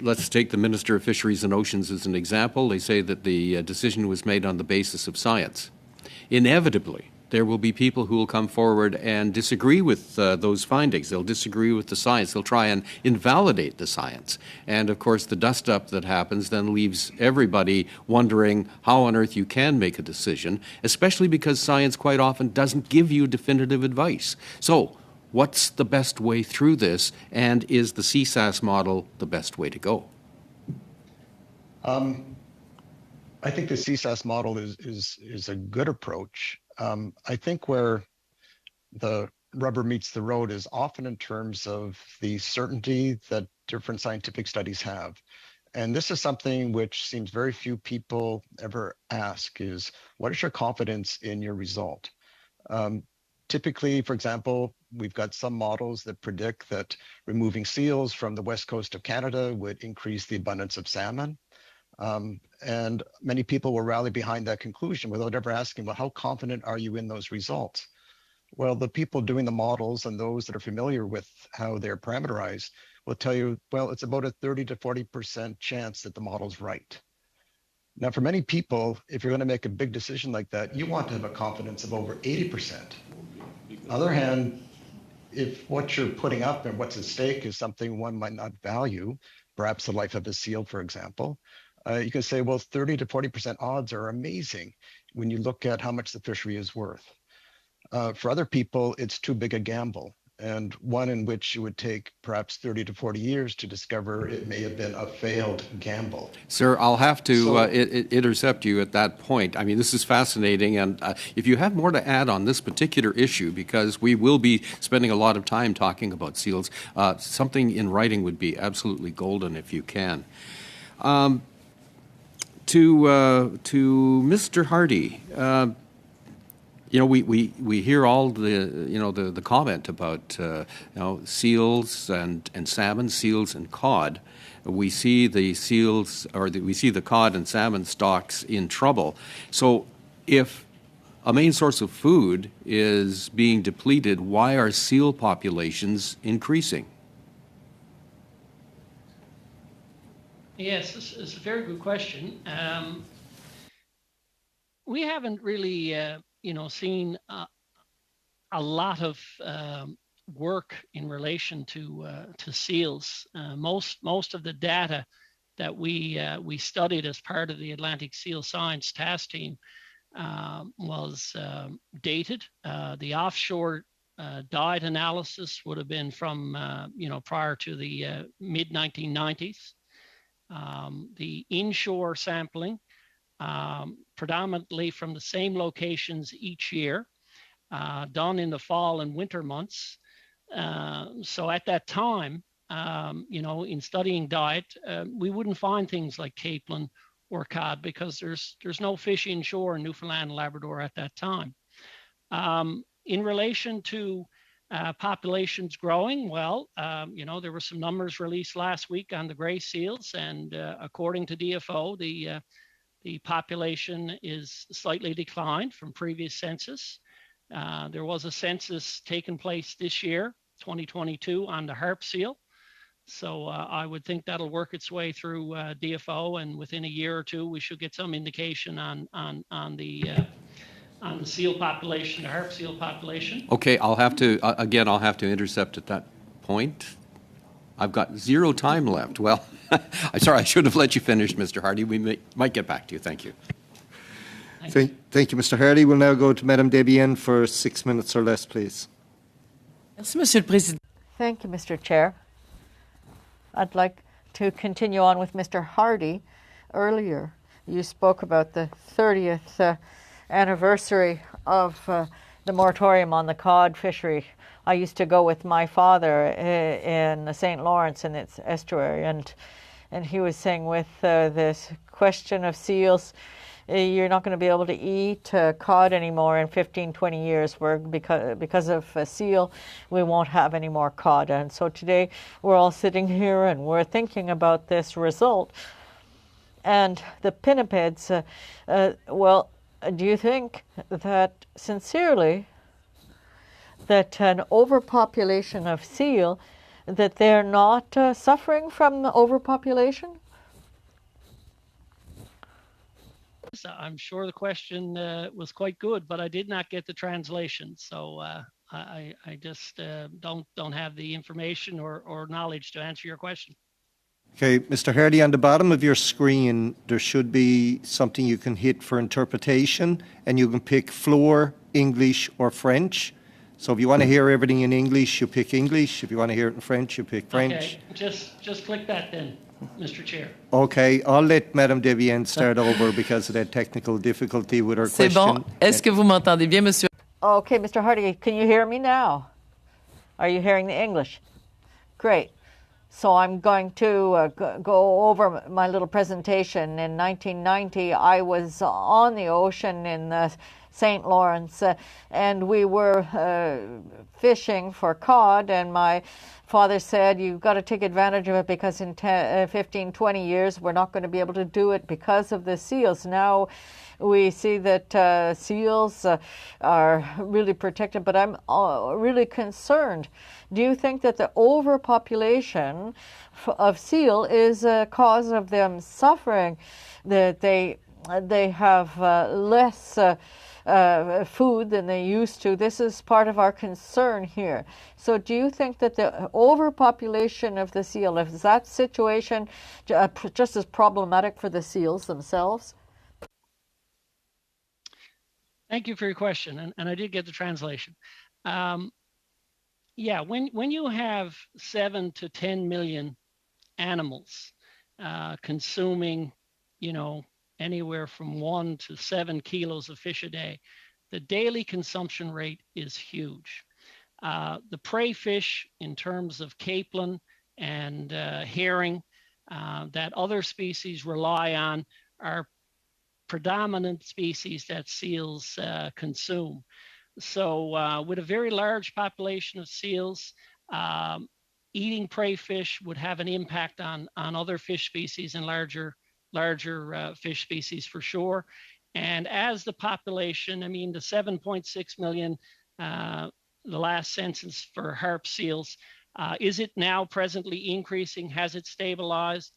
let's take the Minister of Fisheries and Oceans as an example. They say that the decision was made on the basis of science. Inevitably, there will be people who will come forward and disagree with those findings. They'll disagree with the science. They'll try and invalidate the science. And, of course, the dust-up that happens then leaves everybody wondering how on earth you can make a decision, especially because science quite often doesn't give you definitive advice. So what's the best way through this, and is the CSAS model the best way to go? I think the CSAS model is a good approach. I think where the rubber meets the road is often in terms of the certainty that different scientific studies have. And this is something which seems very few people ever ask is, what is your confidence in your result? Typically, for example, we've got some models that predict that removing seals from the west coast of Canada would increase the abundance of salmon. And many people will rally behind that conclusion without ever asking, well, how confident are you in those results? Well, the people doing the models and those that are familiar with how they're parameterized will tell you, well, it's about a 30 to 40% chance that the model's right. Now, for many people, if you're going to make a big decision like that, you want to have a confidence of over 80%. On the other hand, if what you're putting up and what's at stake is something one might not value, perhaps the life of a seal, for example, you can say, well, 30 to 40% odds are amazing when you look at how much the fishery is worth. For other people, it's too big a gamble, and one in which it would take perhaps 30 to 40 years to discover it may have been a failed gamble. Sir, I'll have to intercept you at that point. I mean, this is fascinating, and if you have more to add on this particular issue, because we will be spending a lot of time talking about seals, something in writing would be absolutely golden if you can. To Mr. Hardy, we hear all the comment about seals and salmon, seals and cod. We see the seals, we see the cod and salmon stocks in trouble. So, if a main source of food is being depleted, why are seal populations increasing? Yes, it's a very good question. We haven't really, seen a lot of work in relation to seals. Most of the data that we studied as part of the Atlantic Seal Science Task Team was dated. The offshore diet analysis would have been from prior to the mid 1990s. The inshore sampling, predominantly from the same locations each year, done in the fall and winter months. So at that time, in studying diet, we wouldn't find things like capelin or cod because there's no fish inshore in Newfoundland and Labrador at that time. In relation to populations growing, well, there were some numbers released last week on the gray seals, and according to DFO, the population is slightly declined from previous census. There was a census taken place this year, 2022, on the harp seal. So I would think that'll work its way through DFO, and within a year or two, we should get some indication on the seal population, the harp seal population. Okay, I'll have to intercept at that point. I've got zero time left. Well, I'm sorry, I should have let you finish, Mr. Hardy. We might get back to you. Thank you. Thank you, Mr. Hardy. We'll now go to Madame Debienne for 6 minutes or less, please. Merci, Monsieur le Président. Thank you, Mr. Chair. I'd like to continue on with Mr. Hardy. Earlier, you spoke about the 30th anniversary of the moratorium on the cod fishery. I used to go with my father in the St. Lawrence and its estuary, and he was saying with this question of seals, you're not going to be able to eat cod anymore in 15, 20 years. Because of seal, we won't have any more cod. And so today we're all sitting here and we're thinking about this result. And the pinnipeds, well, do you think that sincerely that an overpopulation of seal, that they're not suffering from overpopulation? I'm sure the question was quite good, but I did not get the translation. So I just don't have the information or knowledge to answer your question. Okay, Mr. Hardy, on the bottom of your screen, there should be something you can hit for interpretation, and you can pick floor, English, or French. So if you want to hear everything in English, you pick English. If you want to hear it in French, you pick French. Okay, just click that then, Mr. Chair. Okay, I'll let Madame Debienne start over because of that technical difficulty with her question. C'est bon. Est-ce que vous m'entendez bien, Monsieur? Okay, Mr. Hardy, can you hear me now? Are you hearing the English? Great. So I'm going to go over my little presentation. In 1990, I was on the ocean in the St. Lawrence, and we were fishing for cod, and my father said, you've got to take advantage of it because in 15, 20 years we're not going to be able to do it because of the seals. Now we see that seals are really protected, but I'm really concerned. Do you think that the overpopulation of seal is a cause of them suffering, that they have less food than they used to? This is part of our concern here. So do you think that the overpopulation of the seal, is that situation just as problematic for the seals themselves? Thank you for your question, and I did get the translation. Yeah, when you have 7 to 10 million animals consuming, anywhere from 1 to 7 kilos of fish a day, the daily consumption rate is huge. The prey fish, in terms of capelin and herring, that other species rely on, are predominant species that seals consume. So with a very large population of seals, eating prey fish would have an impact on other fish species and larger fish species for sure. And as the population, the 7.6 million, the last census for harp seals, is it now presently increasing? Has it stabilized?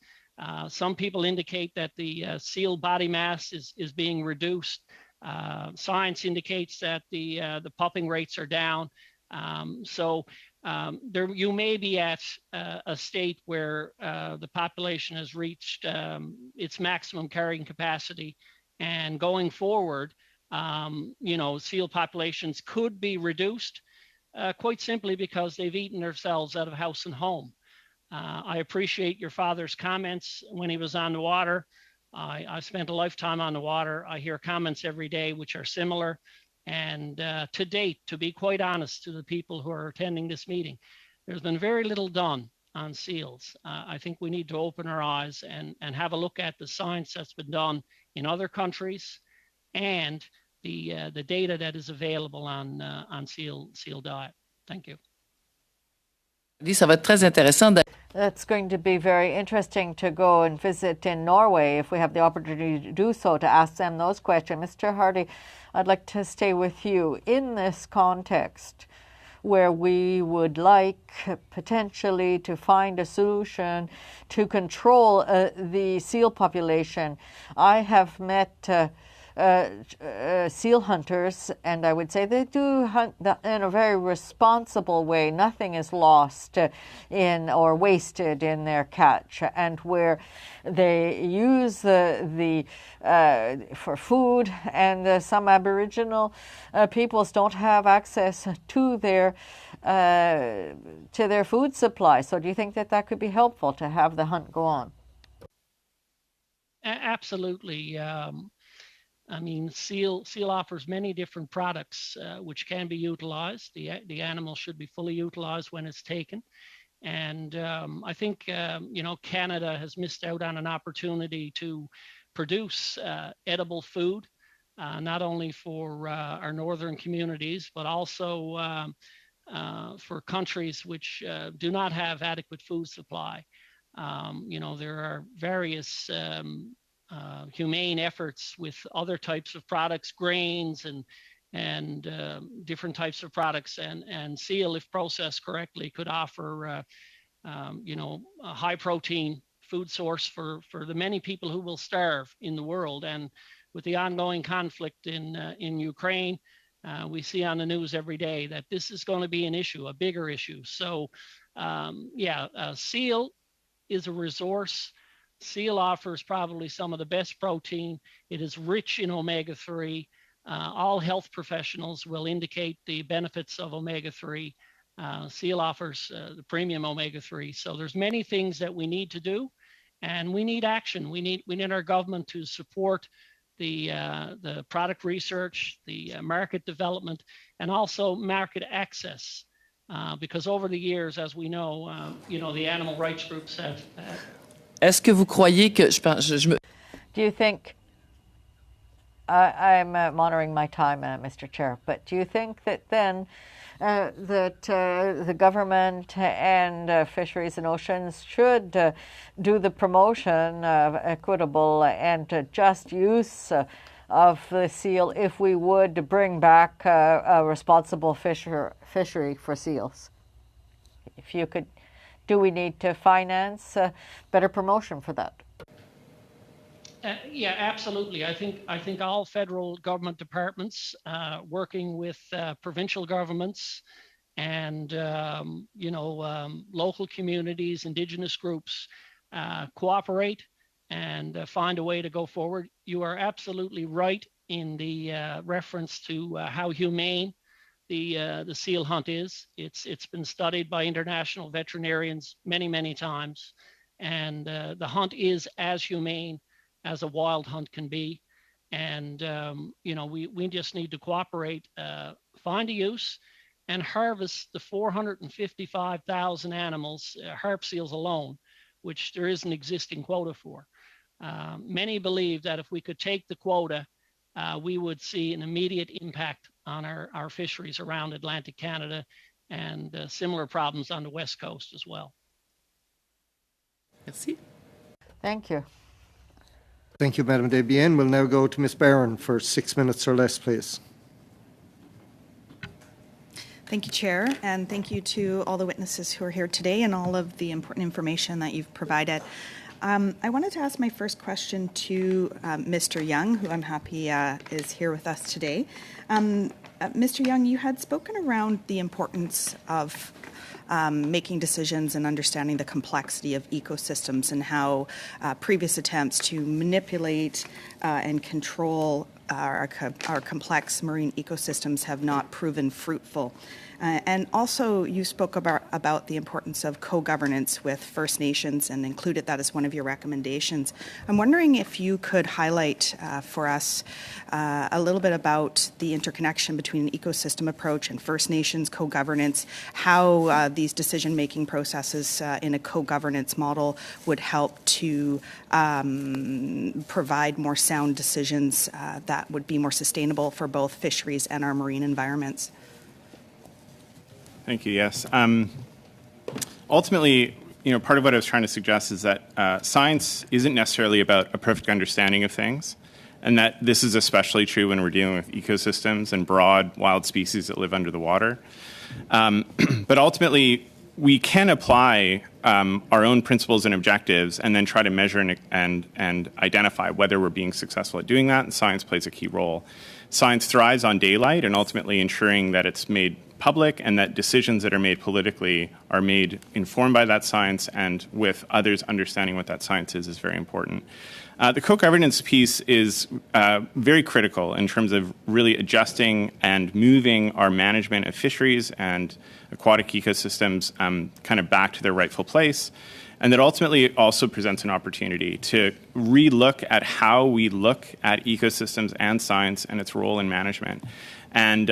Some people indicate that the seal body mass is being reduced. Science indicates that the popping rates are down. There you may be at a state where the population has reached its maximum carrying capacity, and going forward, seal populations could be reduced quite simply because they've eaten themselves out of house and home. I appreciate your father's comments when he was on the water. I spent a lifetime on the water. I hear comments every day which are similar. And to date, to be quite honest to the people who are attending this meeting, there's been very little done on seals. I think we need to open our eyes and have a look at the science that's been done in other countries and the data that is available on seal diet. Thank you. Ça va être très intéressant. That's going to be very interesting to go and visit in Norway if we have the opportunity to do so, to ask them those questions. Mr. Hardy, I'd like to stay with you. In this context, where we would like potentially to find a solution to control the seal population, I have met seal hunters, and I would say they do hunt in a very responsible way. Nothing is lost or wasted in their catch, and where they use the for food, and some Aboriginal peoples don't have access to their food supply. So do you think that could be helpful to have the hunt go on? Absolutely. Seal offers many different products which can be utilized. The animal should be fully utilized when it's taken. And I think, Canada has missed out on an opportunity to produce edible food, not only for our northern communities, but also for countries which do not have adequate food supply. There are various humane efforts with other types of products, grains and different types of products, and seal, if processed correctly, could offer a high protein food source for the many people who will starve in the world. And with the ongoing conflict in Ukraine, we see on the news every day that this is going to be an issue, a bigger issue. So seal is a resource. Seal offers probably some of the best protein. It is rich in omega-3. All health professionals will indicate the benefits of omega-3. Seal offers the premium omega-3. So there's many things that we need to do, and we need action. We need our government to support the product research, the market development, and also market access. Because over the years, as we know, the animal rights groups have. Est-ce que vous croyez que Do you think I'm monitoring my time, Mr. Chair, but do you think that then that the government and Fisheries and Oceans should do the promotion of equitable and just use of the seal if we would bring back a responsible fishery for seals? If you could, do we need to finance better promotion for that? Yeah, absolutely. I think all federal government departments working with provincial governments and local communities, Indigenous groups cooperate and find a way to go forward. You are absolutely right in the reference to how humane the seal hunt is. It's been studied by international veterinarians many times, and the hunt is as humane as a wild hunt can be. And we just need to cooperate, find a use, and harvest the 455,000 animals, harp seals alone, which there is an existing quota for. Many believe that if we could take the quota, we would see an immediate impact on our fisheries around Atlantic Canada, and similar problems on the West Coast as well. Merci. Thank you. Thank you, Madam Desbiens. We'll now go to Ms. Barron for 6 minutes or less, please. Thank you, Chair, and thank you to all the witnesses who are here today and all of the important information that you've provided. I wanted to ask my first question to Mr. Young, who I'm happy is here with us today. Mr. Young, you had spoken around the importance of making decisions and understanding the complexity of ecosystems and how previous attempts to manipulate and control our complex marine ecosystems have not proven fruitful. And also you spoke about the importance of co-governance with First Nations and included that as one of your recommendations. I'm wondering if you could highlight for us a little bit about the interconnection between an ecosystem approach and First Nations co-governance, how these decision-making processes in a co-governance model would help to provide more sound decisions that would be more sustainable for both fisheries and our marine environments. Thank you. Yes. Ultimately, part of what I was trying to suggest is that science isn't necessarily about a perfect understanding of things, and that this is especially true when we're dealing with ecosystems and broad wild species that live under the water. But ultimately, we can apply our own principles and objectives and then try to measure and identify whether we're being successful at doing that, and science plays a key role. Science thrives on daylight and ultimately ensuring that it's made public and that decisions that are made politically are made informed by that science and with others understanding what that science is very important. The co-governance piece is very critical in terms of really adjusting and moving our management of fisheries and aquatic ecosystems kind of back to their rightful place. And that ultimately it also presents an opportunity to relook at how we look at ecosystems and science and its role in management. And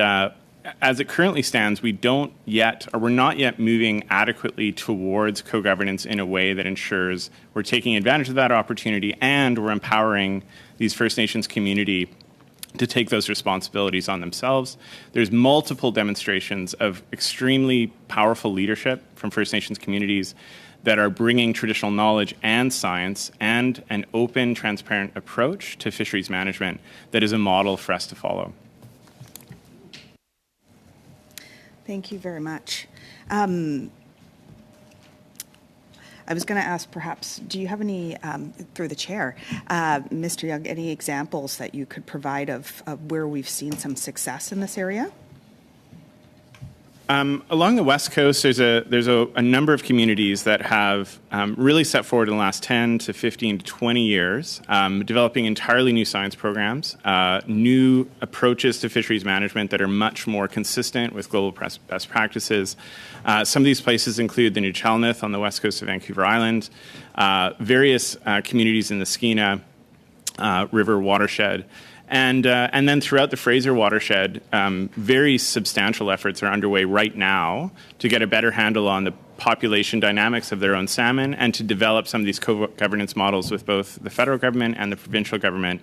as it currently stands, we're not yet moving adequately towards co-governance in a way that ensures we're taking advantage of that opportunity and we're empowering these First Nations community to take those responsibilities on themselves. There's multiple demonstrations of extremely powerful leadership from First Nations communities that are bringing traditional knowledge and science and an open, transparent approach to fisheries management that is a model for us to follow. Thank you very much. I was going to ask perhaps, do you have any, through the chair, Mr. Young, any examples that you could provide of where we've seen some success in this area? Along the West Coast, there's a number of communities that have really set forward in the last 10 to 15 to 20 years, developing entirely new science programs, new approaches to fisheries management that are much more consistent with global best practices. Some of these places include the New Chalmouth on the west coast of Vancouver Island, various communities in the Skeena River watershed. And then throughout the Fraser watershed, very substantial efforts are underway right now to get a better handle on population dynamics of their own salmon, and to develop some of these co-governance models with both the federal government and the provincial government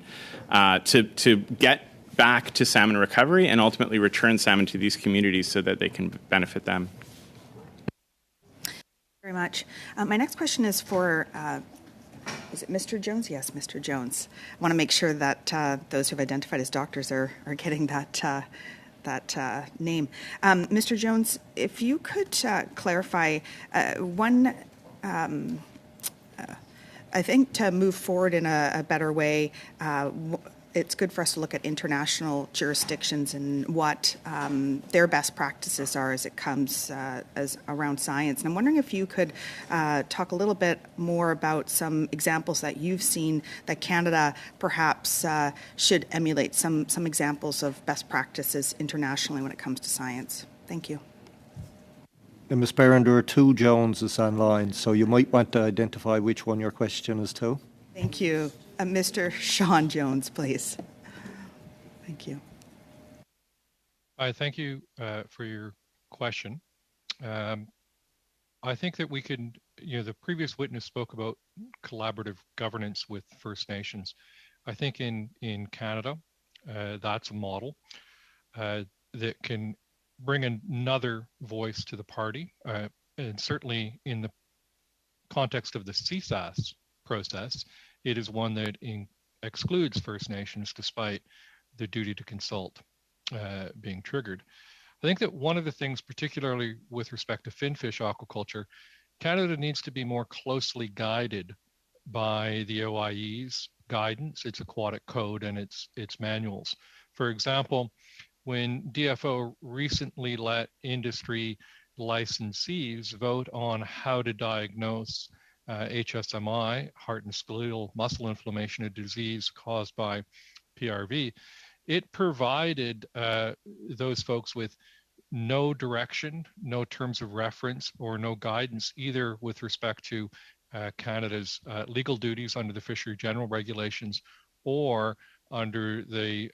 to get back to salmon recovery and ultimately return salmon to these communities so that they can benefit them. Very much. My next question is for, is it Mr. Jones? Yes, Mr. Jones. I want to make sure that those who have identified as doctors are getting that name. Mr. Jones, if you could clarify one, I think to move forward in a better way, it's good for us to look at international jurisdictions and what their best practices are as it comes as around science. And I'm wondering if you could talk a little bit more about some examples that you've seen that Canada perhaps should emulate, some examples of best practices internationally when it comes to science. Thank you. And Ms. Barron, there are two Joneses online, so you might want to identify which one your question is to. Thank you. Mr. Sean Jones, please. Thank you. Thank you for your question. I think that we can, the previous witness spoke about collaborative governance with First Nations. I think in Canada, that's a model that can bring another voice to the party. And certainly in the context of the CSAS process, it is one that excludes First Nations despite the duty to consult being triggered. I think that one of the things, particularly with respect to finfish aquaculture, Canada needs to be more closely guided by the OIE's guidance, its aquatic code, and its manuals. For example, when DFO recently let industry licensees vote on how to diagnose HSMI, heart and skeletal muscle inflammation, a disease caused by PRV, it provided those folks with no direction, no terms of reference, or no guidance, either with respect to Canada's legal duties under the Fishery General Regulations or under the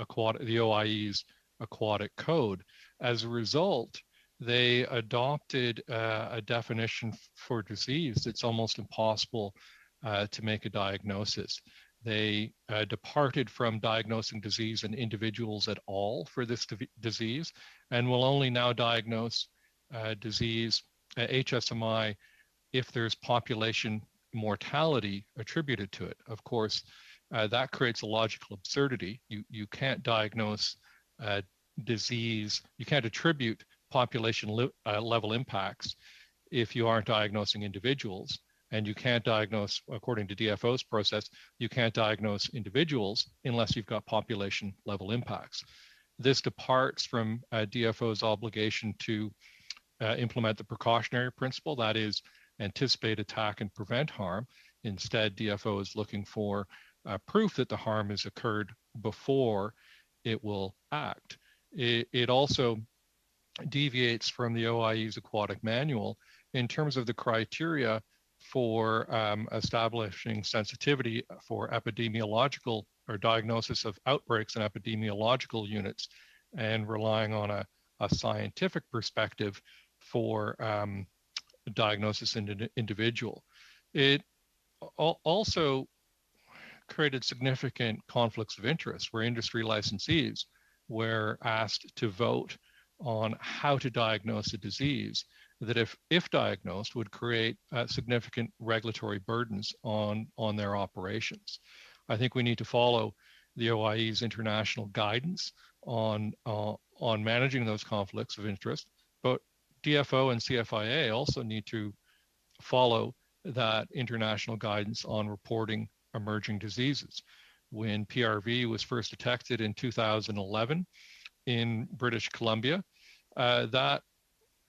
OIE's aquatic code. As a result, they adopted a definition for disease that's almost impossible to make a diagnosis. They departed from diagnosing disease in individuals at all for this disease, and will only now diagnose disease, HSMI, if there's population mortality attributed to it. Of course, that creates a logical absurdity. You can't diagnose disease, you can't attribute population level impacts if you aren't diagnosing individuals, and you can't diagnose, according to DFO's process, you can't diagnose individuals unless you've got population level impacts. This departs from DFO's obligation to implement the precautionary principle, that is, anticipate, attack, and prevent harm. Instead, DFO is looking for proof that the harm has occurred before it will act. It also deviates from the OIE's aquatic manual in terms of the criteria for establishing sensitivity for epidemiological or diagnosis of outbreaks in epidemiological units, and relying on a scientific perspective for diagnosis in an individual. It also created significant conflicts of interest where industry licensees were asked to vote on how to diagnose a disease that, if diagnosed, would create significant regulatory burdens on their operations. I think we need to follow the OIE's international guidance on managing those conflicts of interest, but DFO and CFIA also need to follow that international guidance on reporting emerging diseases. When PRV was first detected in 2011 in British Columbia, that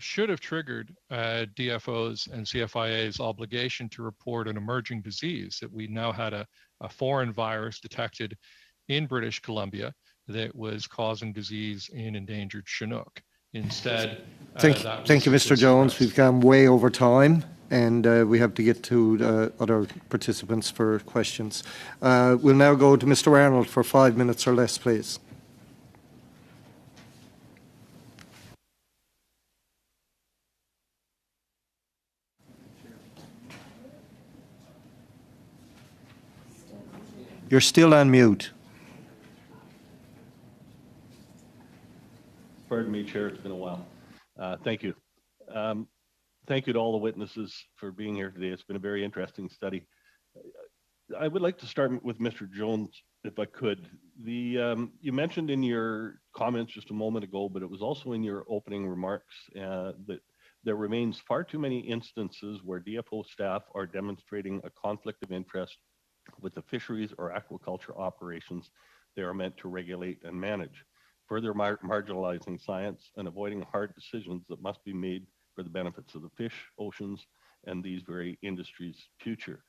should have triggered DFO's and CFIA's obligation to report an emerging disease, that we now had a foreign virus detected in British Columbia that was causing disease in endangered Chinook. Instead, thank you, Mr. Jones. We've gone way over time, and we have to get to other participants for questions. We'll now go to Mr. Arnold for 5 minutes or less, please. You're still on mute. Pardon me, Chair, it's been a while. Thank you. Thank you to all the witnesses for being here today. It's been a very interesting study. I would like to start with Mr. Jones, if I could. You mentioned in your comments just a moment ago, but it was also in your opening remarks that there remains far too many instances where DFO staff are demonstrating a conflict of interest with the fisheries or aquaculture operations they are meant to regulate and manage, further marginalizing science and avoiding hard decisions that must be made for the benefits of the fish, oceans, and these very industries' future.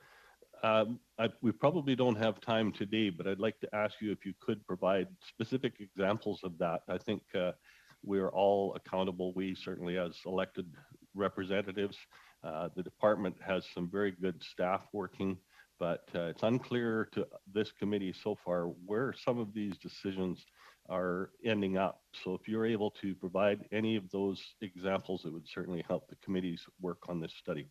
We probably don't have time today, but I'd like to ask you if you could provide specific examples of that. I think we're all accountable. We certainly, as elected representatives, the department has some very good staff working, but it's unclear to this committee so far where some of these decisions are ending up. So if you're able to provide any of those examples, it would certainly help the committee's work on this study.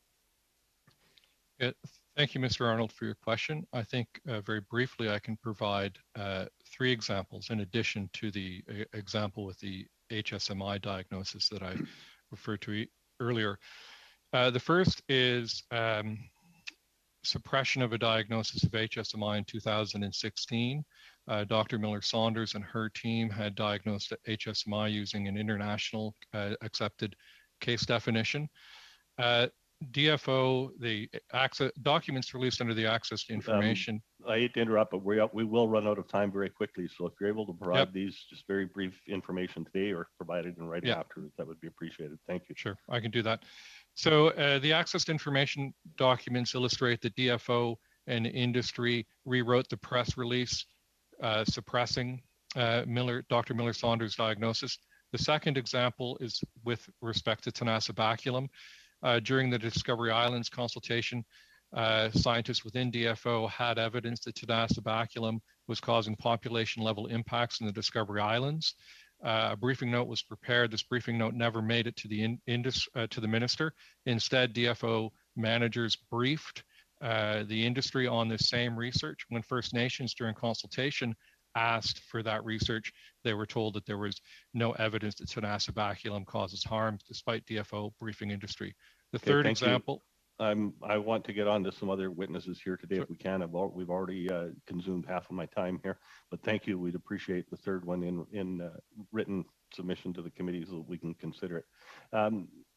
Yeah, thank you, Mr. Arnold, for your question. I think very briefly I can provide 3 examples in addition to the example with the HSMI diagnosis that I referred to earlier. The first is suppression of a diagnosis of HSMI in 2016. Dr. Miller-Saunders and her team had diagnosed HSMI using an international accepted case definition. DFO, the documents released under the access to information. I hate to interrupt, but we will run out of time very quickly. So if you're able to provide these just very brief information today or provided in writing afterwards, that would be appreciated. Thank you. Sure, I can do that. So the access to information documents illustrate that DFO and industry rewrote the press release suppressing Dr. Miller-Saunders' diagnosis. The second example is with respect to Tenacibaculum. During the Discovery Islands consultation, scientists within DFO had evidence that Tenacibaculum was causing population-level impacts in the Discovery Islands. A briefing note was prepared. This briefing note never made it to the minister. Instead, DFO managers briefed the industry on this same research. When First Nations during consultation asked for that research, they were told that there was no evidence that Tenacibaculum causes harm, despite DFO briefing industry. The third example. I want to get on to some other witnesses here today if we can. We've already consumed half of my time here, but thank you. We'd appreciate the third one in written submission to the committee so that we can consider it.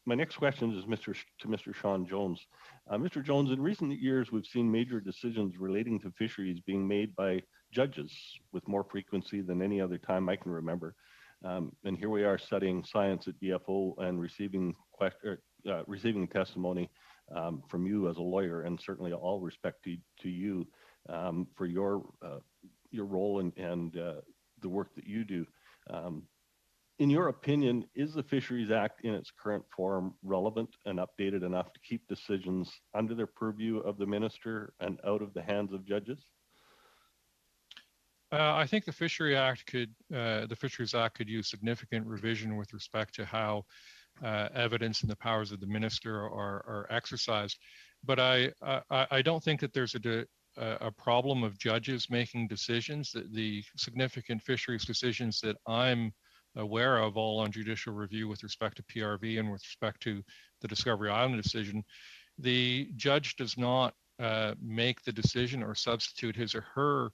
My next question is to Mr. Sean Jones. Mr. Jones, in recent years, we've seen major decisions relating to fisheries being made by judges with more frequency than any other time I can remember. And here we are studying science at DFO and receiving testimony from you as a lawyer, and certainly all respect to you for your role and the work that you do. In your opinion, is the Fisheries Act in its current form relevant and updated enough to keep decisions under the purview of the minister and out of the hands of judges? I think the Fisheries Act could use significant revision with respect to how evidence and the powers of the minister are exercised. But I don't think that there's a problem of judges making decisions. The significant fisheries decisions that I'm aware of, all on judicial review with respect to PRV and with respect to the Discovery Island decision, the judge does not make the decision or substitute his or her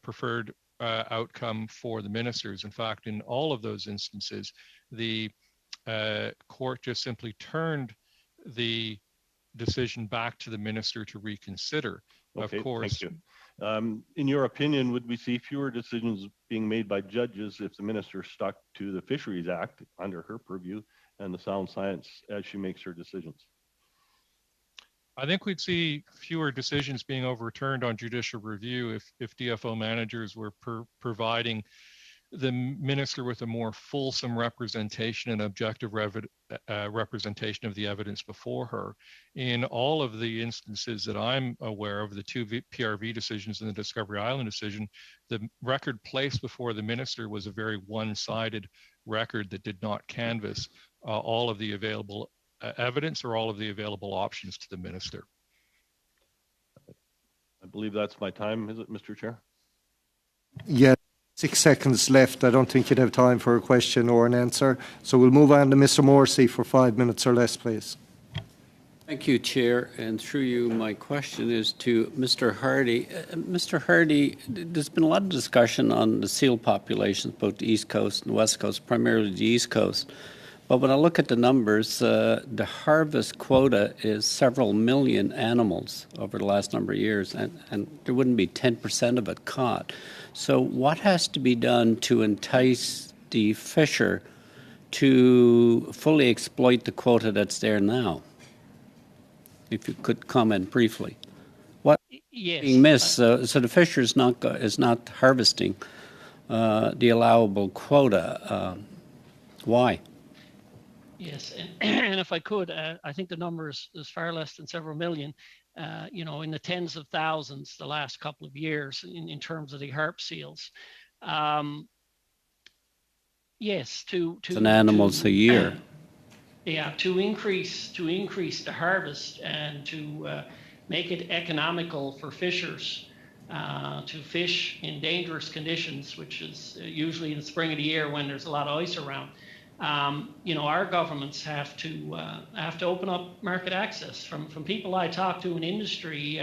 preferred outcome for the ministers. In fact, in all of those instances, the court just simply turned the decision back to the minister to reconsider. Okay, of course. Thank you. In your opinion, would we see fewer decisions being made by judges if the minister stuck to the Fisheries Act under her purview and the sound science as she makes her decisions? I think we'd see fewer decisions being overturned on judicial review if DFO managers were providing the minister with a more fulsome representation and objective representation of the evidence before her. In all of the instances that I'm aware of, the 2 PRV decisions and the Discovery Island decision, the record placed before the minister was a very one-sided record that did not canvass all of the available evidence or all of the available options to the minister. I believe that's my time, is it, Mr. Chair? Yeah, 6 seconds left. I don't think you'd have time for a question or an answer. So we'll move on to Mr. Morrissey for 5 minutes or less, please. Thank you, Chair. And through you, my question is to Mr. Hardy. Mr. Hardy, there's been a lot of discussion on the seal populations, both the East Coast and West Coast, primarily the East Coast. But when I look at the numbers, the harvest quota is several million animals over the last number of years, and there wouldn't be 10% of it caught. So what has to be done to entice the fisher to fully exploit the quota that's there now? If you could comment briefly. What yes. being missed? So the fisher is not harvesting the allowable quota. Why? Yes, and if I could, I think the number is far less than several million, in the tens of thousands the last couple of years in terms of the harp seals. Yes, animals a year. Yeah, to increase the harvest and to make it economical for fishers to fish in dangerous conditions, which is usually in the spring of the year when there's a lot of ice around. Our governments have to open up market access. From people I talk to in industry,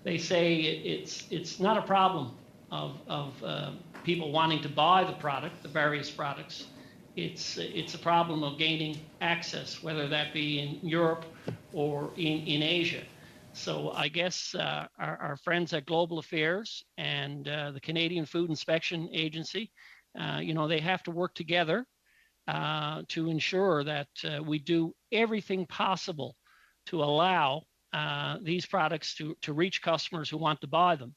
they say it's not a problem of people wanting to buy the various products. It's a problem of gaining access, whether that be in Europe or in Asia. So I guess our friends at Global Affairs and the Canadian Food Inspection Agency, they have to work together to ensure that we do everything possible to allow these products to reach customers who want to buy them.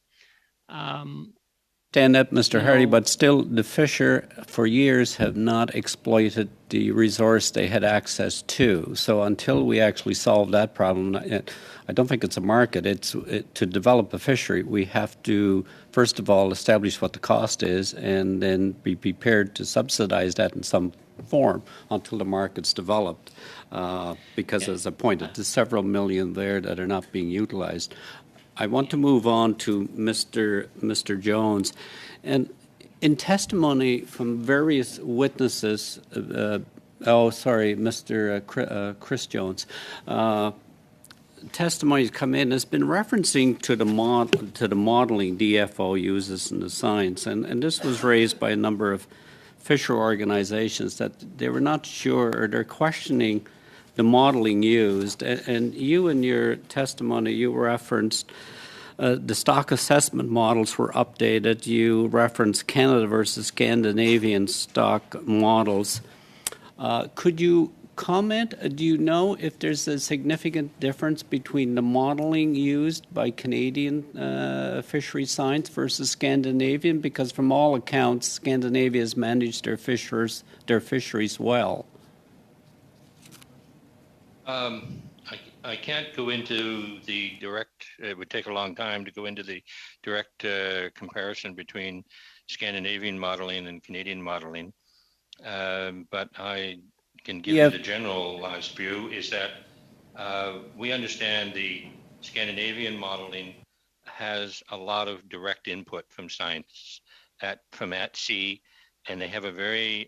Stand up, Mr. Hardy, but still the fisher for years have not exploited the resource they had access to. So until we actually solve that problem, I don't think it's a market. To develop a fishery, we have to, first of all, establish what the cost is and then be prepared to subsidize that in some form until the market's developed. Because as I pointed, there's several million there that are not being utilized. I want to move on to Mr. Jones. And in testimony from various witnesses, Mr. Chris Jones, testimonies come in has been referencing to the modeling DFO uses in the science. And this was raised by a number of fisher organizations that they were not sure or they're questioning the modeling used. And you in your testimony, you referenced the stock assessment models were updated. You referenced Canada versus Scandinavian stock models. Could you comment? Do you know if there's a significant difference between the modeling used by Canadian fishery science versus Scandinavian? Because from all accounts, Scandinavia has managed their fisheries well. I can't go into the direct, it would take a long time to go into the direct comparison between Scandinavian modeling and Canadian modeling. But I can give you the generalized view is that we understand the Scandinavian modeling has a lot of direct input from scientists from at sea, and they have a very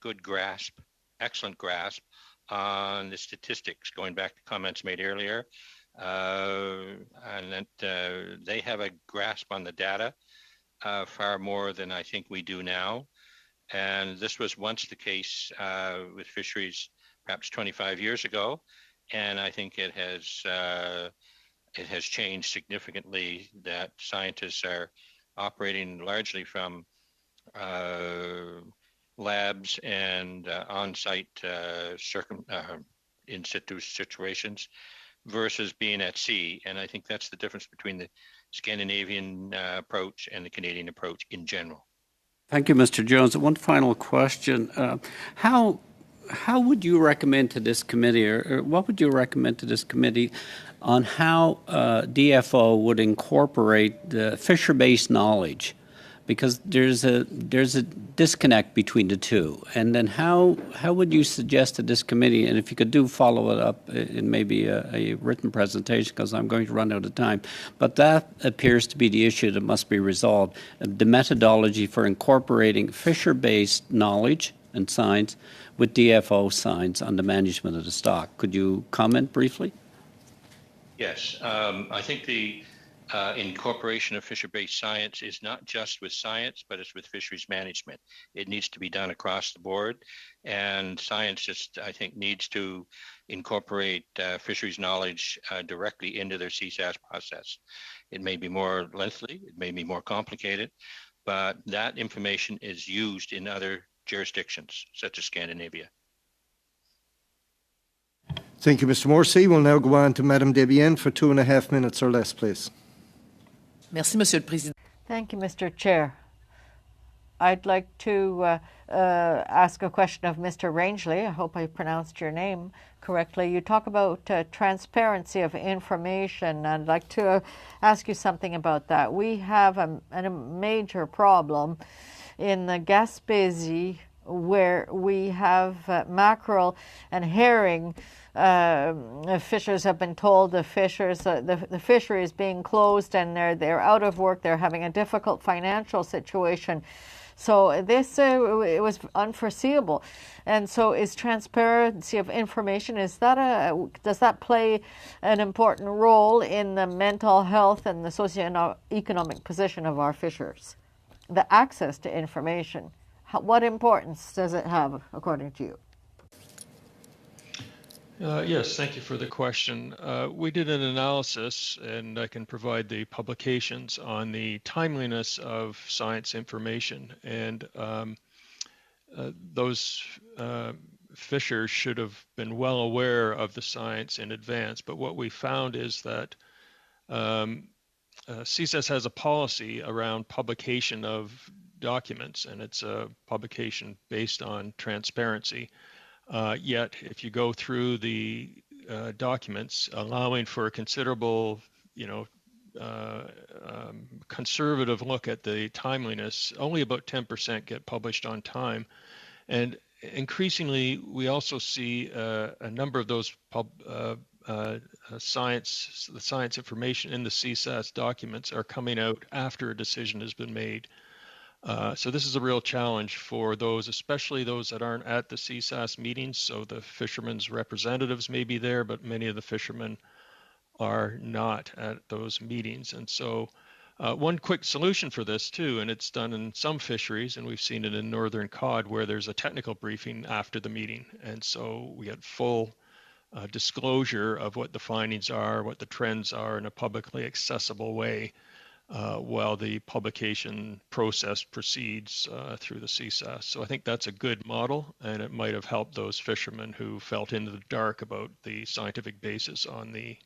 good grasp, excellent grasp on the statistics, going back to comments made earlier, and that they have a grasp on the data far more than I think we do now. And this was once the case with fisheries perhaps 25 years ago, and I think it has changed significantly that scientists are operating largely from labs and on-site in situ situations versus being at sea. And I think that's the difference between the Scandinavian approach and the Canadian approach in general. Thank you, Mr. Jones. One final question. How would you recommend to this committee, or what would you recommend to this committee on how DFO would incorporate the fisher-based knowledge? Because there's a disconnect between the two. And then how would you suggest that this committee, and if you could follow it up in maybe a written presentation, because I'm going to run out of time, but that appears to be the issue that must be resolved, the methodology for incorporating fisher-based knowledge and science with DFO science on the management of the stock. Could you comment briefly? Yes, I think the incorporation of fisher-based science is not just with science, but it's with fisheries management. It needs to be done across the board, and science just, I think, needs to incorporate fisheries knowledge directly into their CSAS process. It may be more lengthy, it may be more complicated, but that information is used in other jurisdictions, such as Scandinavia. Thank you, Mr. Morrissey. We'll now go on to Madame Debienne for 2.5 minutes or less, please. Merci, Monsieur le Président. Thank you, Mr. Chair. I'd like to ask a question of Mr. Rangeley. I hope I pronounced your name correctly. You talk about transparency of information. I'd like to ask you something about that. We have a major problem in the Gaspésie where we have mackerel and herring. Fishers have been told the fishery is being closed and they're out of work. They're having a difficult financial situation. So this it was unforeseeable. And so is transparency of information, does that play an important role in the mental health and the socioeconomic position of our fishers? The access to information, what importance does it have according to you? Yes, thank you for the question. We did an analysis, and I can provide the publications on the timeliness of science information. And those fishers should have been well aware of the science in advance. But what we found is that CSAS has a policy around publication of documents, and it's a publication based on transparency. Yet, if you go through the documents, allowing for a considerable, conservative look at the timeliness, only about 10% get published on time. And increasingly, we also see a number of those science information in the CSAS documents are coming out after a decision has been made. So this is a real challenge for those, especially those that aren't at the CSAS meetings. So the fishermen's representatives may be there, but many of the fishermen are not at those meetings. And so one quick solution for this too, and it's done in some fisheries, and we've seen it in northern cod, where there's a technical briefing after the meeting. And so we get full disclosure of what the findings are, what the trends are in a publicly accessible way. While the publication process proceeds through the CSAS. So I think that's a good model, and it might have helped those fishermen who felt in the dark about the scientific basis on the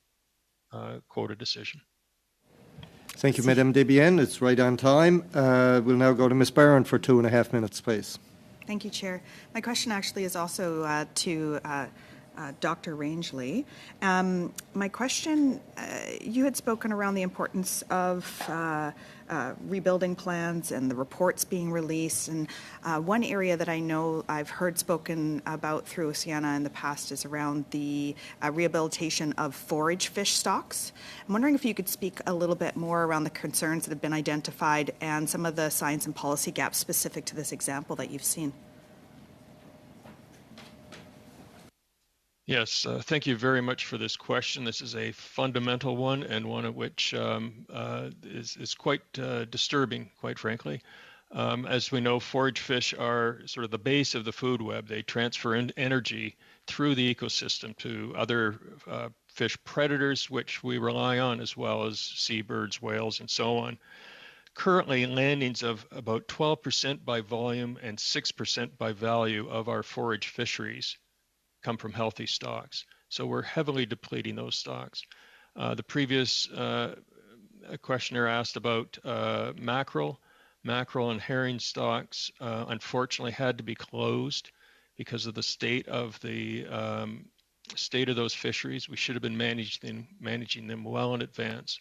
quota decision. Thank you, Madame Debienne. It's right on time. We'll now go to Ms. Barron for 2.5 minutes, please. Thank you, Chair. My question actually is also to Dr. Rangeley. My question, you had spoken around the importance of rebuilding plans and the reports being released. And one area that I know I've heard spoken about through Oceana in the past is around the rehabilitation of forage fish stocks. I'm wondering if you could speak a little bit more around the concerns that have been identified and some of the science and policy gaps specific to this example that you've seen. Yes, thank you very much for this question. This is a fundamental one, and one of which is quite disturbing, quite frankly. As we know, forage fish are sort of the base of the food web. They transfer energy through the ecosystem to other fish predators, which we rely on, as well as seabirds, whales, and so on. Currently, landings of about 12% by volume and 6% by value of our forage fisheries come from healthy stocks. So we're heavily depleting those stocks. The previous questioner asked about mackerel and herring stocks. Unfortunately, had to be closed because of the state of those fisheries. We should have been managing them well in advance.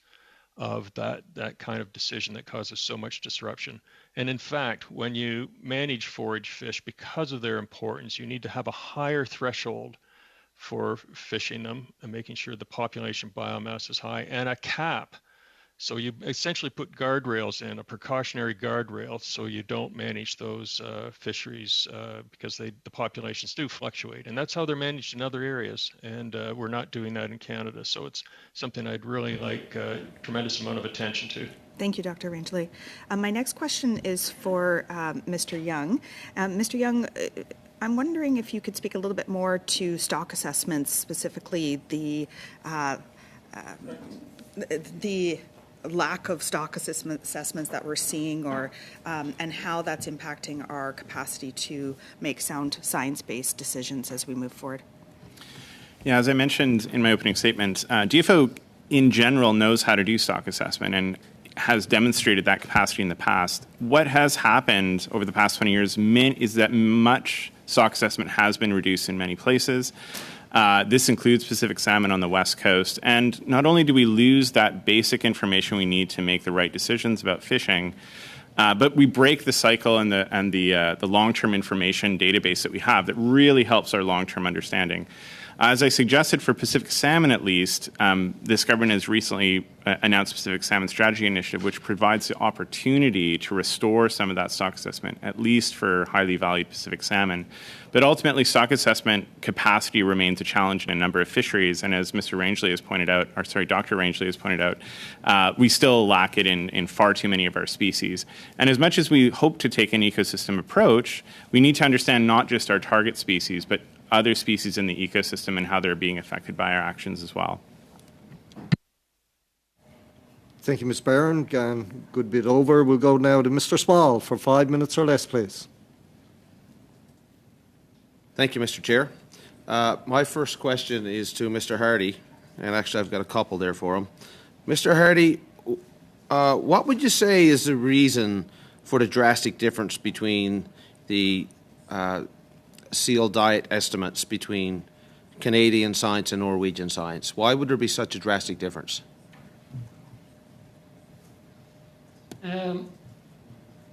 of that kind of decision that causes so much disruption. And in fact, when you manage forage fish, because of their importance, you need to have a higher threshold for fishing them and making sure the population biomass is high, and a cap. So you essentially put guardrails in, a precautionary guardrail, so you don't manage those fisheries because the populations do fluctuate. And that's how they're managed in other areas. And we're not doing that in Canada. So it's something I'd really like a tremendous amount of attention to. Thank you, Dr. Rangeley. My next question is for Mr. Young. Mr. Young, I'm wondering if you could speak a little bit more to stock assessments, specifically the lack of stock assessments that we're seeing, or and how that's impacting our capacity to make sound science-based decisions as we move forward. Yeah, as I mentioned in my opening statement, DFO in general knows how to do stock assessment and has demonstrated that capacity in the past. What has happened over the past 20 years is that much stock assessment has been reduced in many places. This includes Pacific salmon on the West Coast. And not only do we lose that basic information we need to make the right decisions about fishing, but we break the cycle and the long-term information database that we have that really helps our long-term understanding. As I suggested for Pacific salmon, at least, this government has recently announced Pacific Salmon Strategy Initiative, which provides the opportunity to restore some of that stock assessment, at least for highly valued Pacific salmon. But ultimately, stock assessment capacity remains a challenge in a number of fisheries. And as Mr. Rangeley has pointed out, or sorry, Dr. Rangeley has pointed out, we still lack it in far too many of our species. And as much as we hope to take an ecosystem approach, we need to understand not just our target species, but other species in the ecosystem and how they're being affected by our actions as well. Thank you, Ms. Barron. Good bit over. We'll go now to Mr. Small for 5 minutes or less, please. Thank you, Mr. Chair. My first question is to Mr. Hardy, and actually I've got a couple there for him. Mr. Hardy, what would you say is the reason for the drastic difference between the seal diet estimates between Canadian science and Norwegian science? Why would there be such a drastic difference?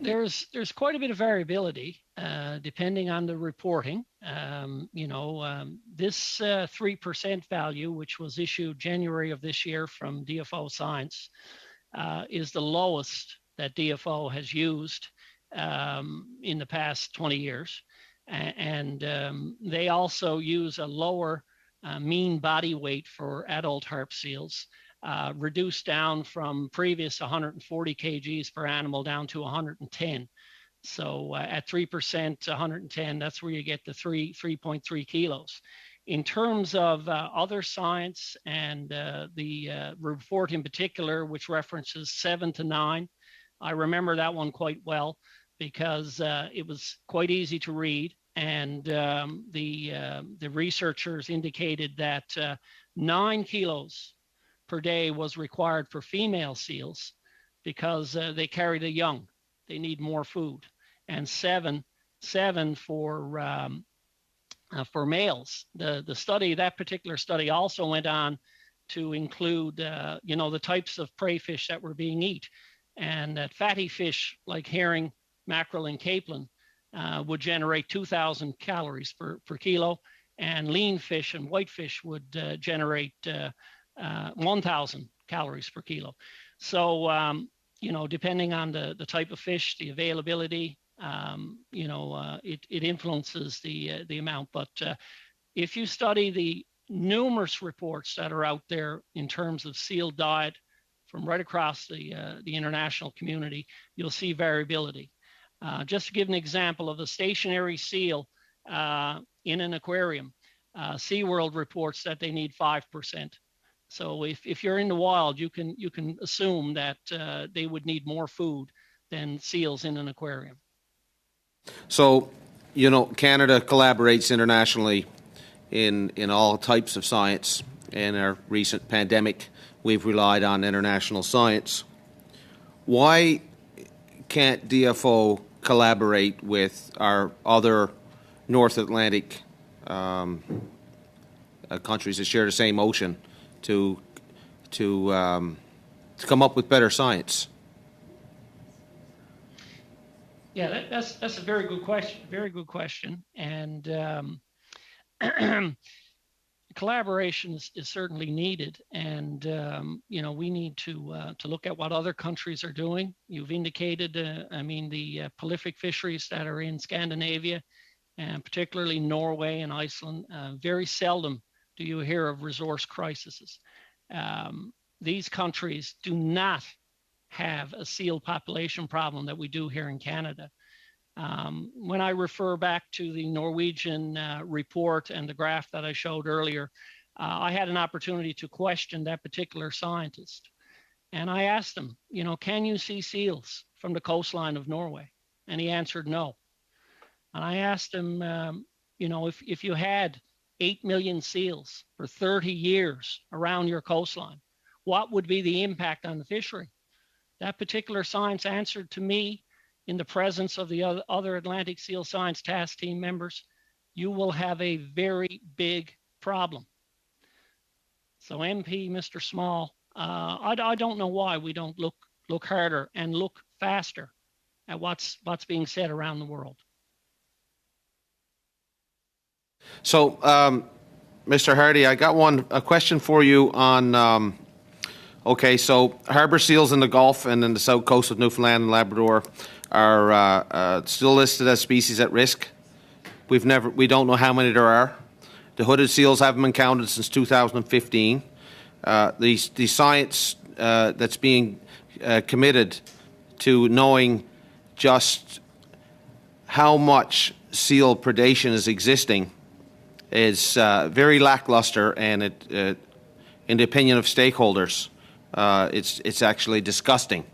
There's quite a bit of variability depending on the reporting. This 3% value, which was issued January of this year from DFO Science, is the lowest that DFO has used in the past 20 years. And they also use a lower mean body weight for adult harp seals, reduced down from previous 140 kgs per animal down to 110. So at 3%, 110, that's where you get the 3.3 kilos. In terms of other science and the report in particular, which references 7 to 9, I remember that one quite well, because it was quite easy to read, and the researchers indicated that 9 kilos per day was required for female seals because they carry the young. They need more food, and 7 for males. That particular study also went on to include the types of prey fish that were being eaten, and that fatty fish like herring, mackerel, and capelin would generate 2,000 calories per kilo, and lean fish and whitefish would generate 1,000 calories per kilo. So, depending on the type of fish, the availability, it influences the amount. But if you study the numerous reports that are out there in terms of seal diet from right across the international community, you'll see variability. Just to give an example of a stationary seal in an aquarium, SeaWorld reports that they need 5%. So if you're in the wild, you can assume that they would need more food than seals in an aquarium. So, Canada collaborates internationally in all types of science. In our recent pandemic, we've relied on international science. Why can't DFO collaborate with our other North Atlantic countries that share the same ocean to to come up with better science? Yeah, that's a very good question. Very good question. And collaboration is certainly needed. And you know, we need to look at what other countries are doing. You've indicated, I mean, the prolific fisheries that are in Scandinavia, and particularly Norway and Iceland. Very seldom do you hear of resource crises. These countries do not have a seal population problem that we do here in Canada. When I refer back to the Norwegian report and the graph that I showed earlier, I had an opportunity to question that particular scientist. And I asked him, you know, can you see seals from the coastline of Norway? And he answered no. And I asked him, you know, if you had 8 million seals for 30 years around your coastline, what would be the impact on the fishery? That particular science answered to me in the presence of the other Atlantic Seal Science Task Team members, you will have a very big problem. So MP, Mr. Small, I don't know why we don't look harder and look faster at what's being said around the world. So, Mr. Hardy, I got a question for you on, okay, so harbor seals in the Gulf and in the south coast of Newfoundland and Labrador are still listed as species at risk. We don't know how many there are. The hooded seals haven't been counted since 2015. The science that's being committed to knowing just how much seal predation is existing is very lackluster, and in the opinion of stakeholders, it's actually disgusting.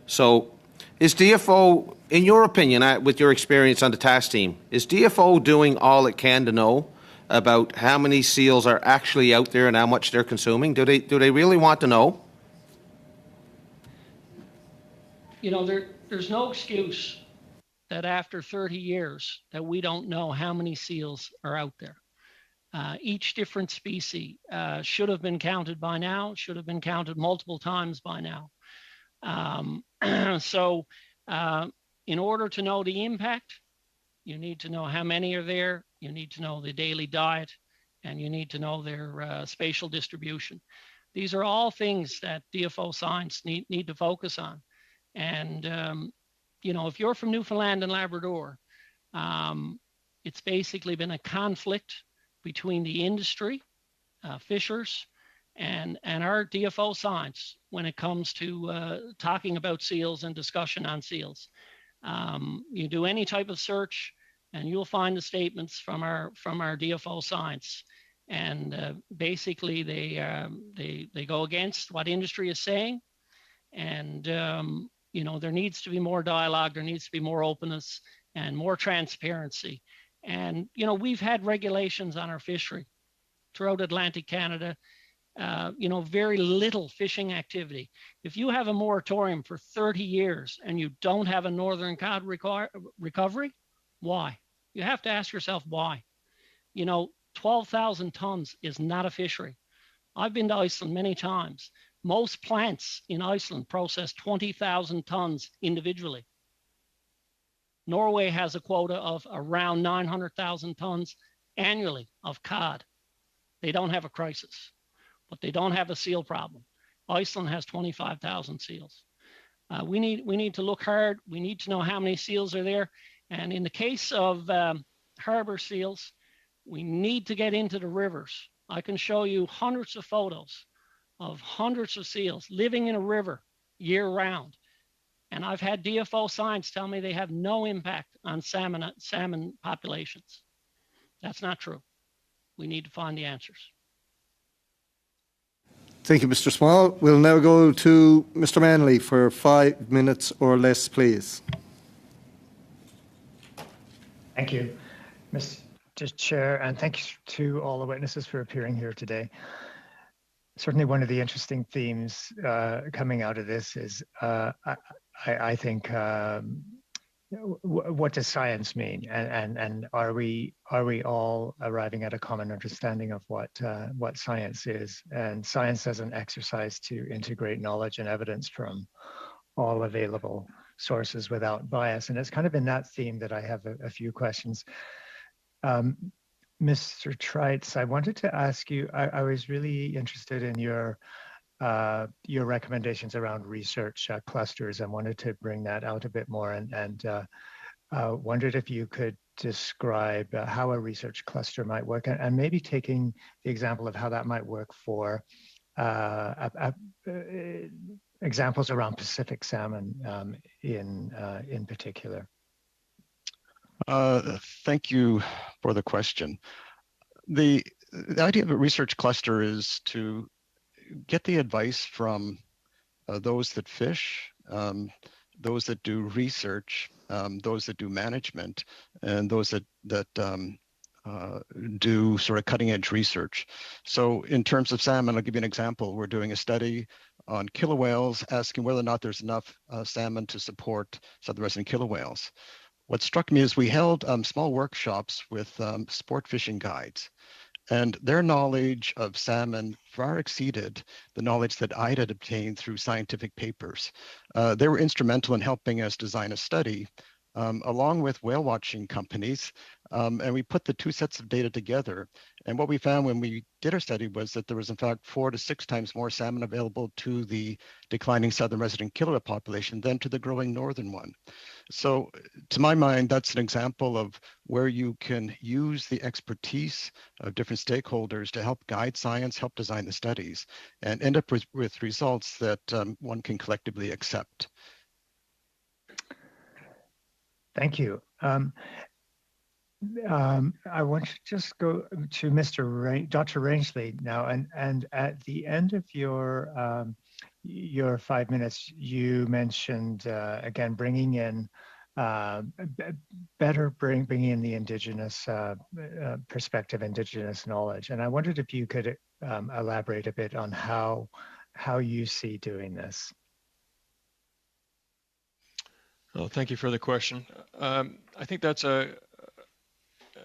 So, is DFO, in your opinion, with your experience on the task team, is DFO doing all it can to know about how many seals are actually out there and how much they're consuming? Do they really want to know? You know, there's no excuse that after 30 years that we don't know how many seals are out there. Each different species should have been counted by now, should have been counted multiple times by now. So in order to know the impact, you need to know how many are there, you need to know the daily diet, and you need to know their spatial distribution. These are all things that DFO science need to focus on. And, you know, if you're from Newfoundland and Labrador, it's basically been a conflict between the industry, fishers, and our DFO science when it comes to talking about seals and discussion on seals. You do any type of search and you'll find the statements from our DFO science. And basically they go against what industry is saying. And, you know, there needs to be more dialogue, there needs to be more openness and more transparency. And, you know, we've had regulations on our fishery throughout Atlantic Canada, you know, very little fishing activity. If you have a moratorium for 30 years and you don't have a northern cod recovery, why? You have to ask yourself why. You know, 12,000 tons is not a fishery. I've been to Iceland many times. Most plants in Iceland process 20,000 tons individually. Norway has a quota of around 900,000 tons annually of cod. They don't have a crisis, but they don't have a seal problem. Iceland has 25,000 seals. We need to look hard. We need to know how many seals are there. And in the case of harbor seals, we need to get into the rivers. I can show you hundreds of photos of hundreds of seals living in a river year round. And I've had DFO science tell me they have no impact on salmon populations. That's not true. We need to find the answers. Thank you, Mr. Small. We'll now go to Mr. Manley for 5 minutes or less, please. Thank you, Mr. Chair, and thank you to all the witnesses for appearing here today. Certainly one of the interesting themes coming out of this is, I think, what does science mean, and are we all arriving at a common understanding of what science is, and science as an exercise to integrate knowledge and evidence from all available sources without bias. And it's kind of in that theme that I have a few questions. Mr. Trites, I wanted to ask you, I was really interested in your recommendations around research clusters, and wanted to bring that out a bit more, and wondered if you could describe how a research cluster might work, and maybe taking the example of how that might work for examples around Pacific salmon in particular. Thank you for the question. The idea of a research cluster is to get the advice from those that fish, those that do research, those that do management, and those that do sort of cutting edge research. So in terms of salmon, I'll give you an example. We're doing a study on killer whales, asking whether or not there's enough salmon to support southern resident killer whales. What struck me is we held small workshops with sport fishing guides, and their knowledge of salmon far exceeded the knowledge that I had obtained through scientific papers. They were instrumental in helping us design a study along with whale watching companies, and we put the two sets of data together. And what we found when we did our study was that there was in fact 4 to 6 times more salmon available to the declining southern resident killer population than to the growing northern one. So to my mind, that's an example of where you can use the expertise of different stakeholders to help guide science, help design the studies, and end up with results that one can collectively accept. Thank you. I want to just go to Dr. Rangeley now, and at the end of your 5 minutes, you mentioned again bringing in bringing in the Indigenous perspective, Indigenous knowledge, and I wondered if you could elaborate a bit on how you see doing this. Well, thank you for the question. I think that's an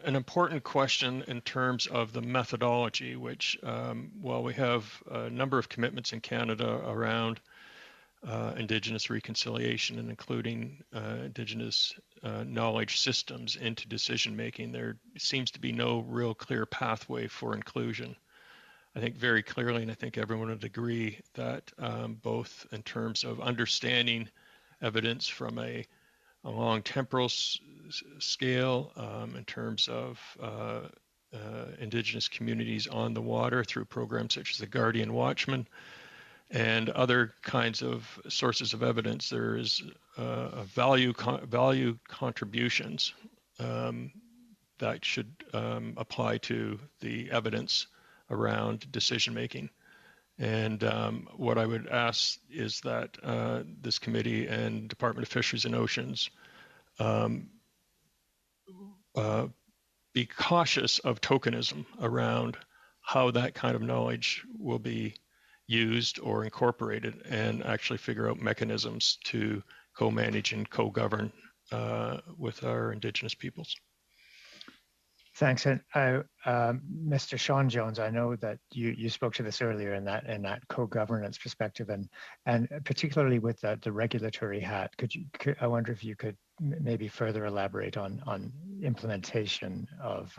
important question in terms of the methodology, which, while we have a number of commitments in Canada around Indigenous reconciliation and including Indigenous knowledge systems into decision making, there seems to be no real clear pathway for inclusion. I think very clearly, and I think everyone would agree, that both in terms of understanding evidence from a long temporal scale, in terms of Indigenous communities on the water through programs such as the Guardian Watchman and other kinds of sources of evidence, there is value contributions that should apply to the evidence around decision making. And what I would ask is that this committee and Department of Fisheries and Oceans be cautious of tokenism around how that kind of knowledge will be used or incorporated, and actually figure out mechanisms to co-manage and co-govern with our Indigenous peoples. Thanks. And Mr. Sean Jones, I know that you spoke to this earlier in that co-governance perspective, and particularly with the regulatory hat. I wonder if you could maybe further elaborate on implementation of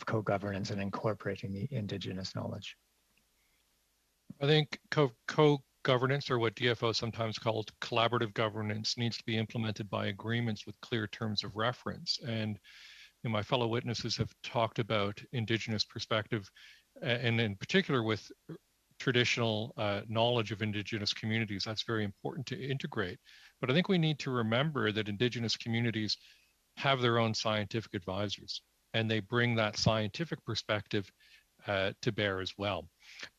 co-governance and incorporating the Indigenous knowledge. I think co-governance, or what DFO sometimes called collaborative governance, needs to be implemented by agreements with clear terms of reference. And my fellow witnesses have talked about Indigenous perspective, and in particular with traditional knowledge of Indigenous communities. That's very important to integrate. But I think we need to remember that Indigenous communities have their own scientific advisors, and they bring that scientific perspective to bear as well.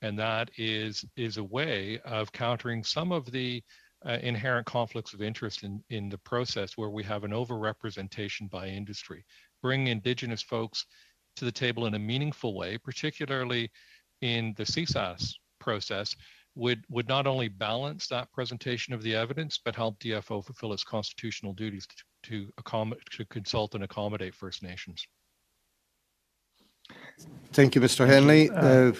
And that is a way of countering some of the inherent conflicts of interest in the process, where we have an overrepresentation by industry. Bring Indigenous folks to the table in a meaningful way, particularly in the CSAS process, would not only balance that presentation of the evidence, but help DFO fulfill its constitutional duties to consult and accommodate First Nations. Thank you, Mr. Henley.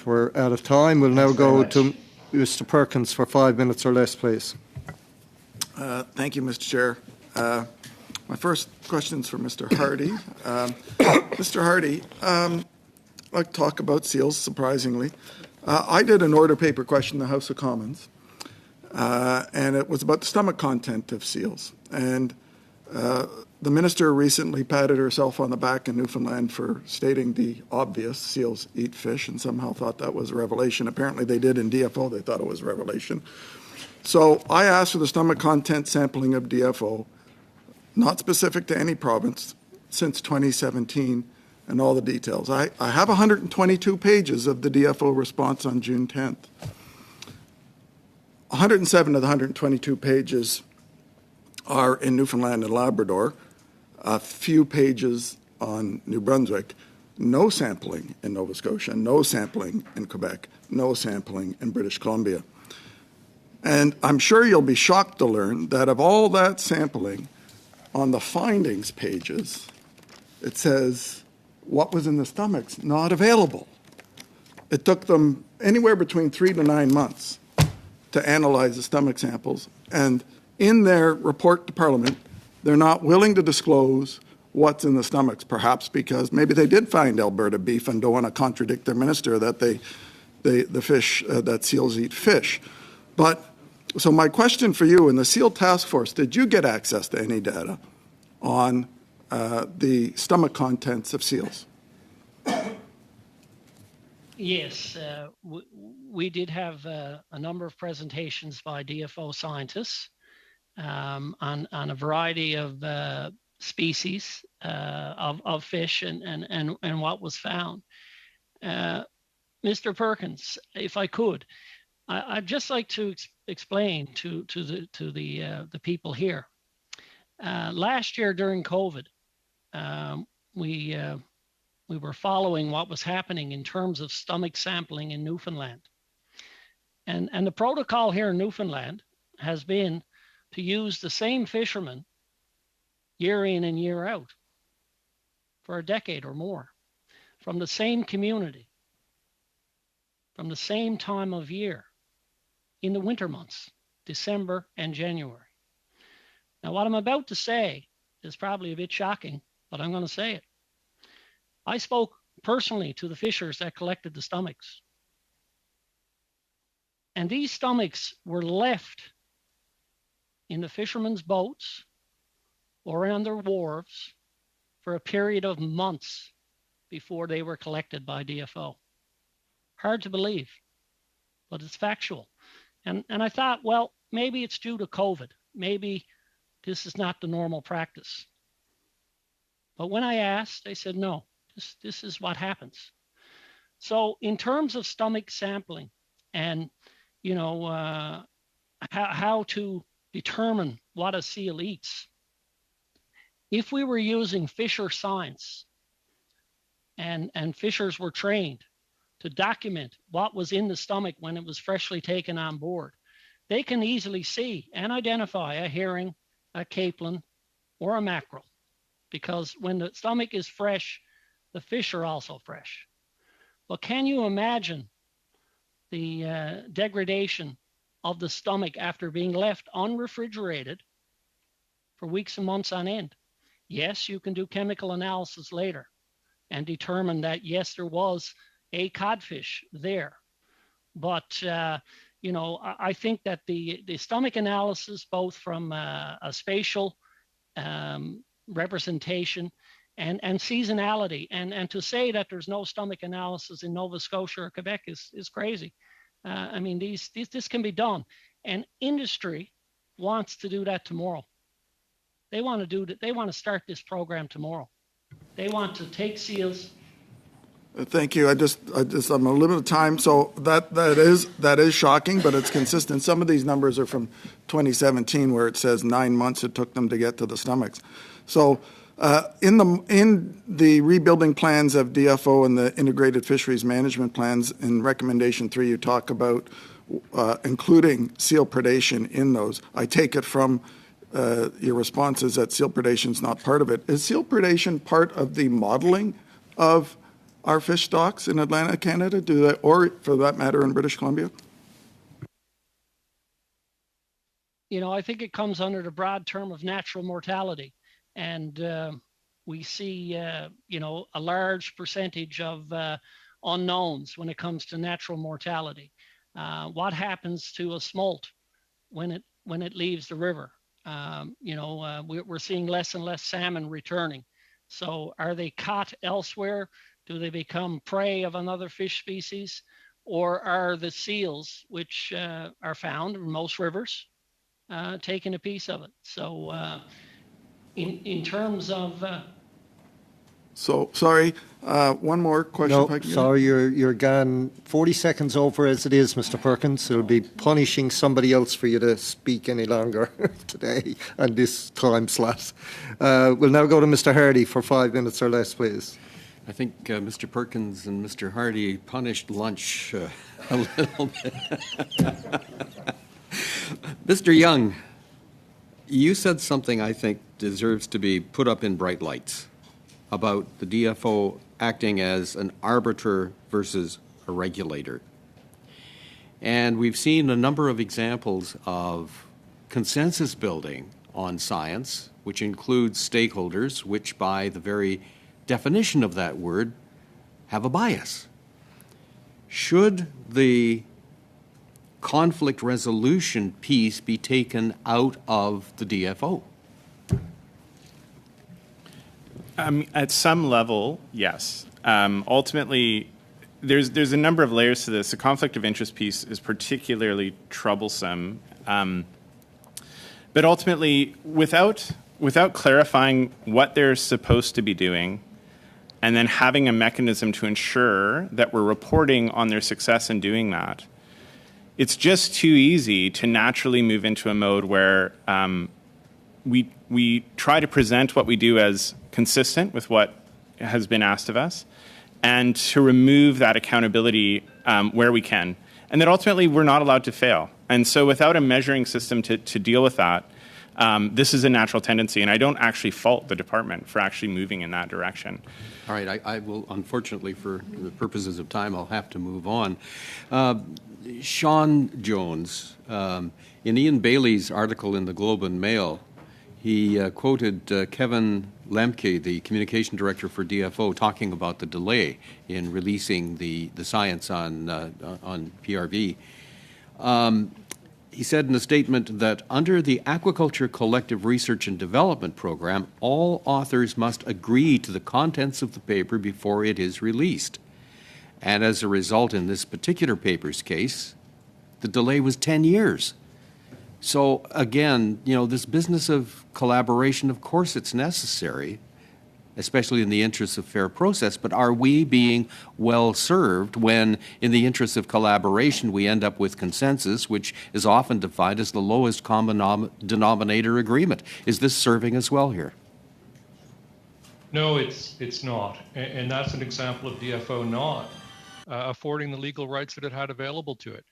We're out of time. We'll now go to Mr. Perkins for 5 minutes or less, please. Thank you, Mr. Chair. My first question is for Mr. Hardy. Mr. Hardy, I'd like to talk about seals, surprisingly. I did an order paper question in the House of Commons, and it was about the stomach content of seals. And the minister recently patted herself on the back in Newfoundland for stating the obvious: seals eat fish, and somehow thought that was a revelation. Apparently they did in DFO. They thought it was a revelation. So I asked for the stomach content sampling of DFO, not specific to any province, since 2017, and all the details. I have 122 pages of the DFO response on June 10th. 107 of the 122 pages are in Newfoundland and Labrador, a few pages on New Brunswick, no sampling in Nova Scotia, no sampling in Quebec, no sampling in British Columbia. And I'm sure you'll be shocked to learn that of all that sampling, on the findings pages, it says what was in the stomachs not available. It took them anywhere between 3 to 9 months to analyze the stomach samples. And in their report to Parliament, they're not willing to disclose what's in the stomachs, perhaps because maybe they did find Alberta beef and don't want to contradict their minister that the fish, that seals eat fish. But so my question for you, in the SEAL Task Force, did you get access to any data on the stomach contents of seals? Yes, we did have a number of presentations by DFO scientists on a variety of species of fish and what was found. Mr. Perkins, if I could, I'd just like to explain to the people here. Last year during COVID, we were following what was happening in terms of stomach sampling in Newfoundland. And the protocol here in Newfoundland has been to use the same fishermen year in and year out for a decade or more, from the same community, from the same time of year, in the winter months, December and January. Now, what I'm about to say is probably a bit shocking, but I'm going to say it. I spoke personally to the fishers that collected the stomachs. And these stomachs were left in the fishermen's boats or on their wharves for a period of months before they were collected by DFO. Hard to believe, but it's factual. And I thought, well, maybe it's due to COVID. Maybe this is not the normal practice. But when I asked, they said, no, this is what happens. So in terms of stomach sampling and, you know, how to determine what a seal eats, if we were using fisher science and fishers were trained to document what was in the stomach when it was freshly taken on board, they can easily see and identify a herring, a capelin, or a mackerel, because when the stomach is fresh, the fish are also fresh. But can you imagine the degradation of the stomach after being left unrefrigerated for weeks and months on end? Yes, you can do chemical analysis later and determine that, yes, there was a codfish there. But, you know, I think that the stomach analysis, both from a spatial representation and seasonality, and to say that there's no stomach analysis in Nova Scotia or Quebec is crazy. I mean, this can be done. And industry wants to do that tomorrow. They want to do that. They want to start this program tomorrow. They want to take seals. Thank you. I'm a little bit of time, so that is shocking, but it's consistent. Some of these numbers are from 2017, where it says 9 months it took them to get to the stomachs. So in the rebuilding plans of DFO and the integrated fisheries management plans, in recommendation 3, you talk about including seal predation in those. I take it from your responses that seal predation is not part of it. Is seal predation part of the modeling of our fish stocks in Atlantic Canada, or for that matter in British Columbia? I think it comes under the broad term of natural mortality. And we see, a large percentage of unknowns when it comes to natural mortality. What happens to a smolt when it leaves the river? We're seeing less and less salmon returning. So are they caught elsewhere? Do they become prey of another fish species? Or are the seals, which are found in most rivers, taking a piece of it? So in terms of... So, sorry, one more question. No, if I can sorry, you're gone 40 seconds over as it is, Mr. Perkins. It'll be punishing somebody else for you to speak any longer today on this time slot. We'll now go to Mr. Hardy for 5 minutes or less, please. I think Mr. Perkins and Mr. Hardy punished lunch a little bit. Mr. Young, you said something I think deserves to be put up in bright lights about the DFO acting as an arbiter versus a regulator. And we've seen a number of examples of consensus building on science, which includes stakeholders, which by the very definition of that word have a bias. Should the conflict resolution piece be taken out of the DFO? At some level, yes. Ultimately, there's a number of layers to this. The conflict of interest piece is particularly troublesome. But ultimately, without clarifying what they're supposed to be doing, and then having a mechanism to ensure that we're reporting on their success in doing that, it's just too easy to naturally move into a mode where we try to present what we do as consistent with what has been asked of us, and to remove that accountability where we can. And that ultimately we're not allowed to fail. And so without a measuring system to deal with that, this is a natural tendency, and I don't actually fault the department for actually moving in that direction. All right, I will, unfortunately, for the purposes of time, I'll have to move on. Sean Jones, in Ian Bailey's article in the Globe and Mail, he quoted Kevin Lemke, the communication director for DFO, talking about the delay in releasing the science on PRV. He said in a statement that under the Aquaculture Collective Research and Development Program, all authors must agree to the contents of the paper before it is released. And as a result, in this particular paper's case, the delay was 10 years. So again, this business of collaboration, of course it's necessary, especially in the interest of fair process, but are we being well served when, in the interest of collaboration, we end up with consensus, which is often defined as the lowest common denominator agreement? Is this serving us well here? No, it's not. And that's an example of DFO not affording the legal rights that it had available to it.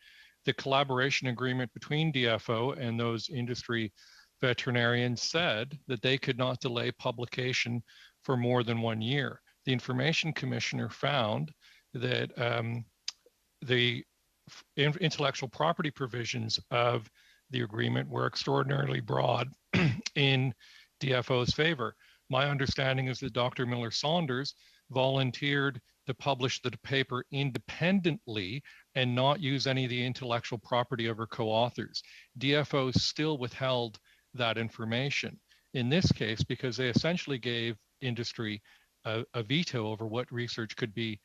The collaboration agreement between DFO and those industry veterinarians said that they could not delay publication for more than 1 year. The Information Commissioner found that the intellectual property provisions of the agreement were extraordinarily broad in DFO's favor. My understanding is that Dr. Miller Saunders volunteered to publish the paper independently and not use any of the intellectual property of her co-authors. DFO still withheld that information in this case because they essentially gave industry a veto over what research could be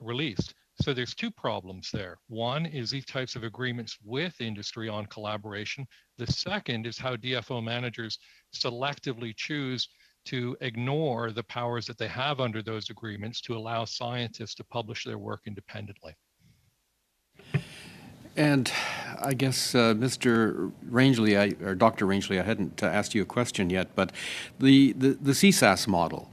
released. So there's two problems there. One is these types of agreements with industry on collaboration. The second is how DFO managers selectively choose to ignore the powers that they have under those agreements to allow scientists to publish their work independently. And I guess, Mr. Rangeley, or Dr. Rangeley, I hadn't asked you a question yet, but the CSAS model,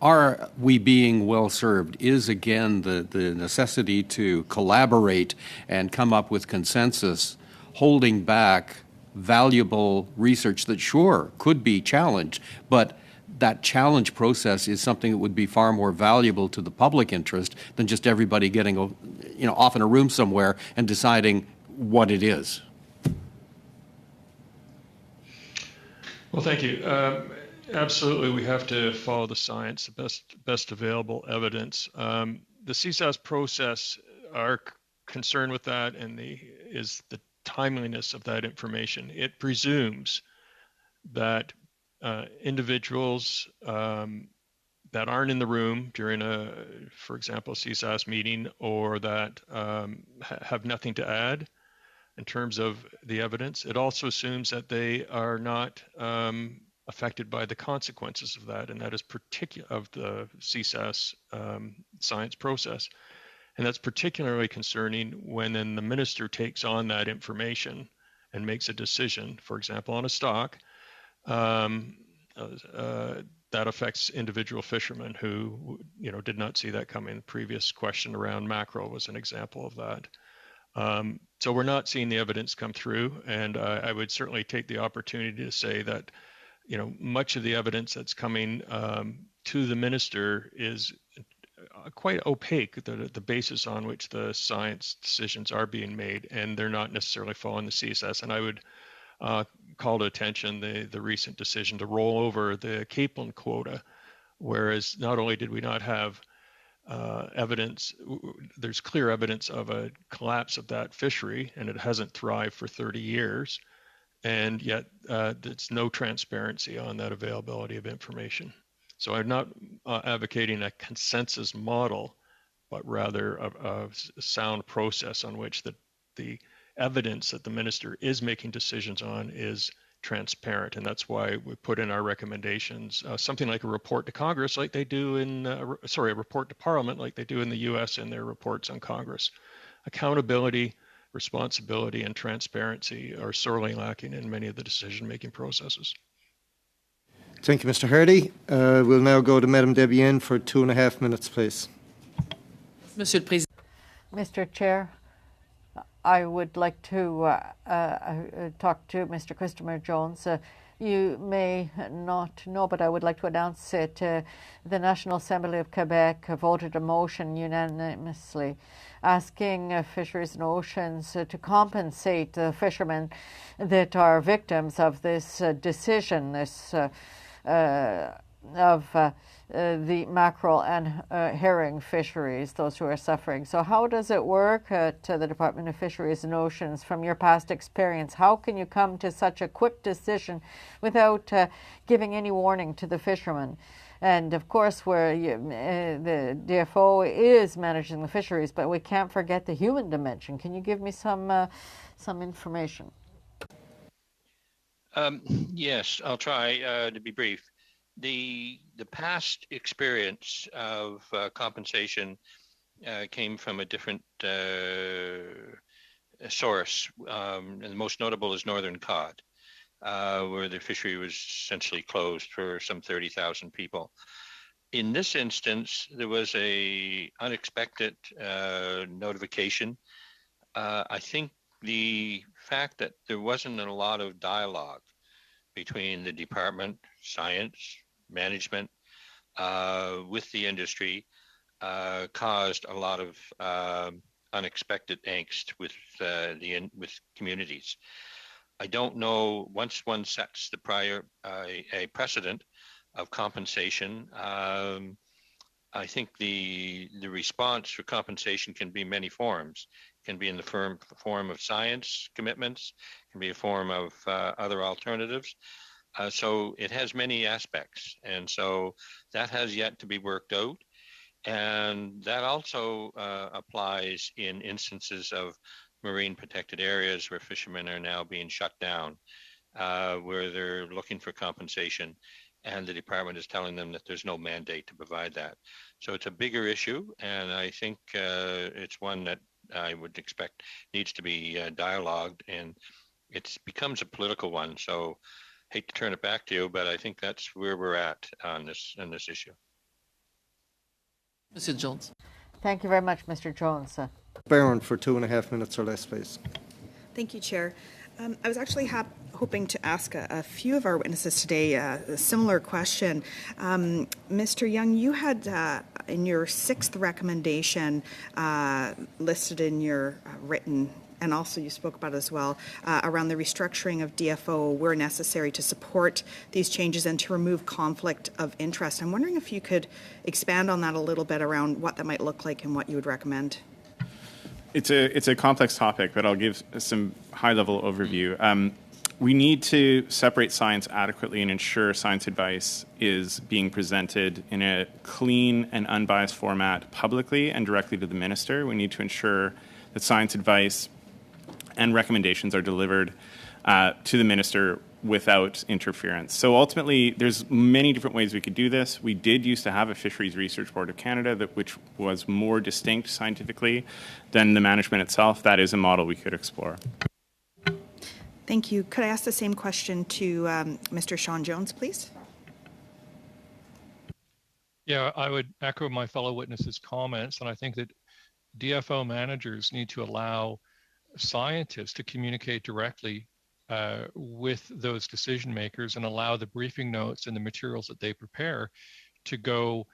are we being well served is, again, the necessity to collaborate and come up with consensus, holding back valuable research that, sure, could be challenged, but that challenge process is something that would be far more valuable to the public interest than just everybody getting off in a room somewhere and deciding what it is. Well, thank you. Absolutely, we have to follow the science, the best available evidence. The CSAS process, our concern with that is the timeliness of that information. It presumes that individuals that aren't in the room during for example, CSAS meeting, or that have nothing to add in terms of the evidence. It also assumes that they are not affected by the consequences of that, and that is of the CSAS science process. And that's particularly concerning when then the minister takes on that information and makes a decision, for example, on a stock, that affects individual fishermen who, did not see that coming. The previous question around mackerel was an example of that. So we're not seeing the evidence come through, and I would certainly take the opportunity to say that, much of the evidence that's coming to the minister is quite opaque, the basis on which the science decisions are being made, and they're not necessarily following the CSS. And I would call to attention the recent decision to roll over the capelin quota, whereas not only did we not have evidence, there's clear evidence of a collapse of that fishery, and it hasn't thrived for 30 years, and yet there's no transparency on that availability of information. So I'm not advocating a consensus model, but rather a sound process on which the evidence that the minister is making decisions on is transparent. And that's why we put in our recommendations something like a report to Congress, like they do a report to Parliament, like they do in the US in their reports on Congress. Accountability, responsibility, and transparency are sorely lacking in many of the decision-making processes. Thank you, Mr. Hardy. We'll now go to Madame Debienne for 2.5 minutes, please. Monsieur le Président. Mr. Chair, I would like to talk to Mr. Christopher Jones. You may not know, but I would like to announce it. The National Assembly of Quebec voted a motion unanimously asking Fisheries and Oceans to compensate the fishermen that are victims of this decision, of the mackerel and herring fisheries, those who are suffering. So how does it work at the Department of Fisheries and Oceans from your past experience? How can you come to such a quick decision without giving any warning to the fishermen? And of course, the DFO is managing the fisheries, but we can't forget the human dimension. Can you give me some information? Yes, I'll try to be brief. The past experience of compensation came from a different source, and the most notable is northern cod, where the fishery was essentially closed for some 30,000 people. In this instance, there was a unexpected notification. I think the fact that there wasn't a lot of dialogue between the department, science, management, with the industry, caused a lot of unexpected angst with communities. I don't know, once one sets a precedent of compensation, I think the response for compensation can be many forms. It can be in the form of science commitments, can be a form of other alternatives. So it has many aspects, and so that has yet to be worked out. And that also applies in instances of marine protected areas where fishermen are now being shut down, where they're looking for compensation, and the department is telling them that there's no mandate to provide that. So it's a bigger issue, and I think it's one that I would expect needs to be dialogued, and it becomes a political one. So hate to turn it back to you, but I think that's where we're at on this issue. Monsieur Jones. Thank you very much, Mr. Jones. Barron for 2.5 minutes or less, please. Thank you, Chair. I was actually hoping to ask a few of our witnesses today a similar question. Mr. Young, you had in your 6th recommendation listed in your written, and also you spoke about as well, around the restructuring of DFO where necessary to support these changes and to remove conflict of interest. I'm wondering if you could expand on that a little bit around what that might look like and what you would recommend. It's a complex topic, but I'll give some high-level overview. We need to separate science adequately and ensure science advice is being presented in a clean and unbiased format publicly and directly to the minister. We need to ensure that science advice and recommendations are delivered to the minister without interference. So ultimately, there's many different ways we could do this. We did used to have a Fisheries Research Board of Canada which was more distinct scientifically than the management itself. That is a model we could explore. Thank you. Could I ask the same question to Mr. Sean Jones, please? Yeah, I would echo my fellow witnesses' comments, and I think that DFO managers need to allow scientists to communicate directly with those decision makers and allow the briefing notes and the materials that they prepare to go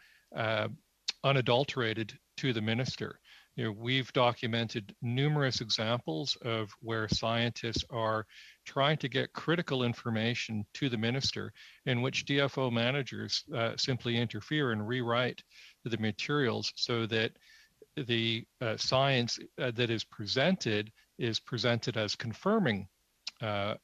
unadulterated to the minister. You know, we've documented numerous examples of where scientists are trying to get critical information to the minister in which DFO managers simply interfere and rewrite the materials so that the science that is presented as confirming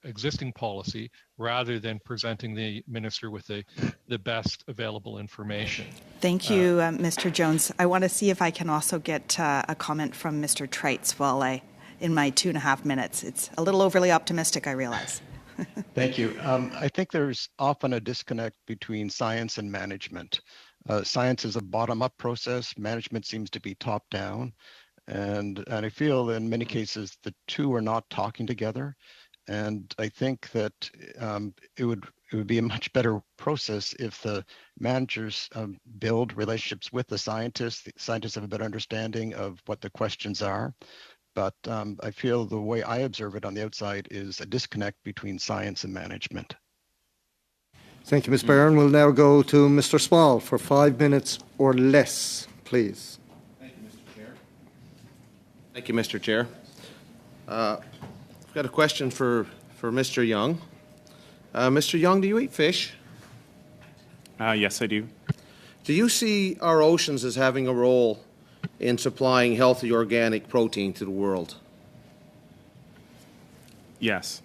existing policy rather than presenting the minister with the best available information. Thank you, Mr. Jones. I want to see if I can also get a comment from Mr. Treitz in my 2.5 minutes. It's a little overly optimistic, I realize. Thank you. I think there's often a disconnect between science and management. Science is a bottom-up process. Management seems to be top-down. And I feel in many cases the two are not talking together. And I think that it would be a much better process if the managers build relationships with the scientists. The scientists have a better understanding of what the questions are. But I feel the way I observe it on the outside is a disconnect between science and management. Thank you, Ms. Barron. We'll now go to Mr. Small for 5 minutes or less, please. Thank you, Mr. Chair. Thank you, Mr. Chair. I've got a question for Mr. Young. Mr. Young, do you eat fish? Yes, I do. Do you see our oceans as having a role in supplying healthy organic protein to the world? Yes.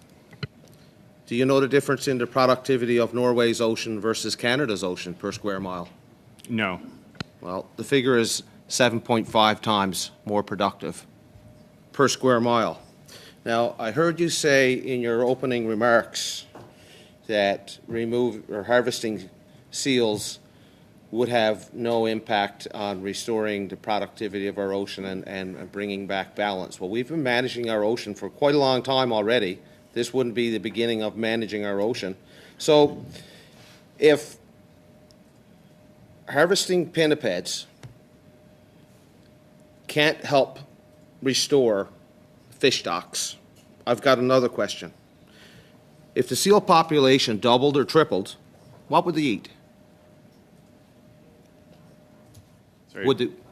Do you know the difference in the productivity of Norway's ocean versus Canada's ocean per square mile? No. Well, the figure is 7.5 times more productive per square mile. Now, I heard you say in your opening remarks that harvesting seals would have no impact on restoring the productivity of our ocean and bringing back balance. Well, we've been managing our ocean for quite a long time already. This wouldn't be the beginning of managing our ocean. So if harvesting pinnipeds can't help restore fish stocks, I've got another question. If the seal population doubled or tripled, what would they eat?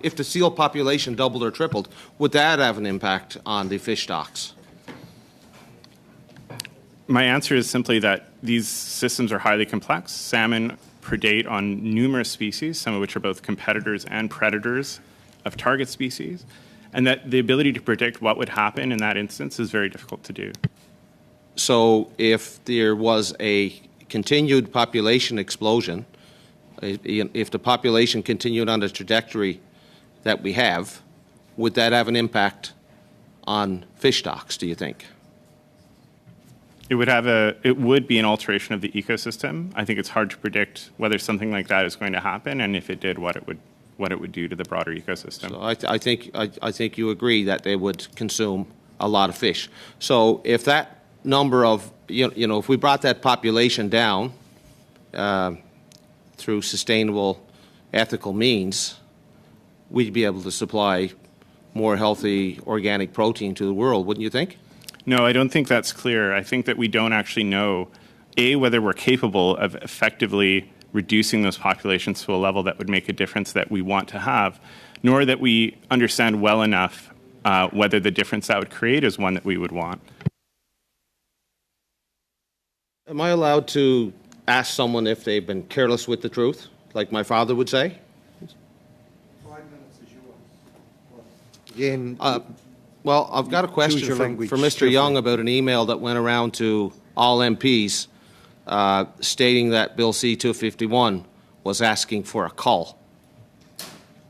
If the seal population doubled or tripled, would that have an impact on the fish stocks? My answer is simply that these systems are highly complex. Salmon predate on numerous species, some of which are both competitors and predators of target species, and that the ability to predict what would happen in that instance is very difficult to do. So if there was a continued population explosion, if the population continued on the trajectory that we have, would that have an impact on fish stocks, do you think? It would be an alteration of the ecosystem. I think it's hard to predict whether something like that is going to happen, and if it did, what it would do to the broader ecosystem. So I think you agree that they would consume a lot of fish. So if that number of, if we brought that population down through sustainable ethical means, we'd be able to supply more healthy organic protein to the world, wouldn't you think? No, I don't think that's clear. I think that we don't actually know, A, whether we're capable of effectively reducing those populations to a level that would make a difference that we want to have, nor that we understand well enough whether the difference that would create is one that we would want. Am I allowed to ask someone if they've been careless with the truth, like my father would say? 5 minutes is yours. Again, well, I've got a question for Mr. Young about an email that went around to all MPs stating that Bill C-251 was asking for a cull.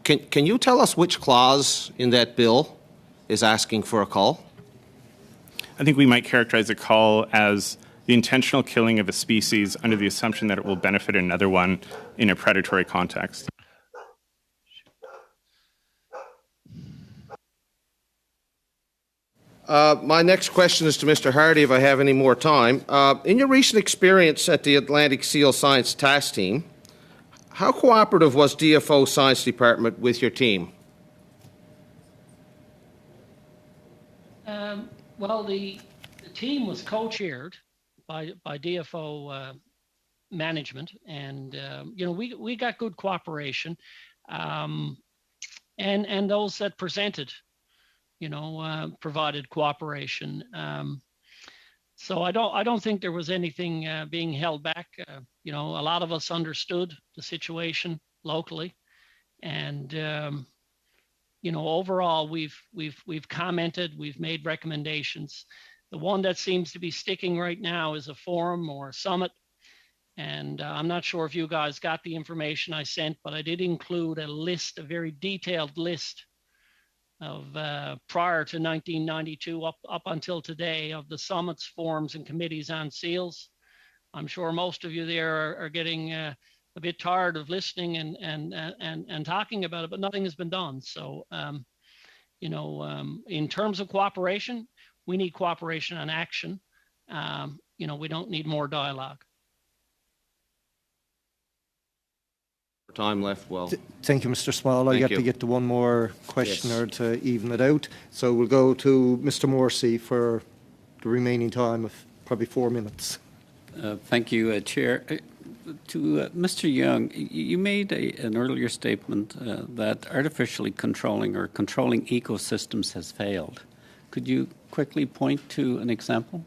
Can you tell us which clause in that bill is asking for a cull? I think we might characterize a cull as the intentional killing of a species under the assumption that it will benefit another one in a predatory context. My next question is to Mr. Hardy, if I have any more time. In your recent experience at the Atlantic Seal Science Task Team, how cooperative was DFO Science Department with your team? Well, the team was co-chaired by DFO management, and we got good cooperation, and those that presented, provided cooperation. So I don't think there was anything being held back. A lot of us understood the situation locally, and overall we've commented, we've made recommendations. The one that seems to be sticking right now is a forum or a summit. And I'm not sure if you guys got the information I sent, but I did include a very detailed list of prior to 1992 up until today of the summits, forums, and committees on seals. I'm sure most of you there are getting a bit tired of listening and talking about it, but nothing has been done. So, in terms of cooperation, we need cooperation and action. We don't need more dialogue. Time left. Well, thank you, Mr. Small. I got to get to one more questioner to even it out. So we'll go to Mr. Morrissey for the remaining time of probably 4 minutes. Thank you, Chair. To Mr. Young, you made an earlier statement that artificially controlling or controlling ecosystems has failed. Could you quickly point to an example?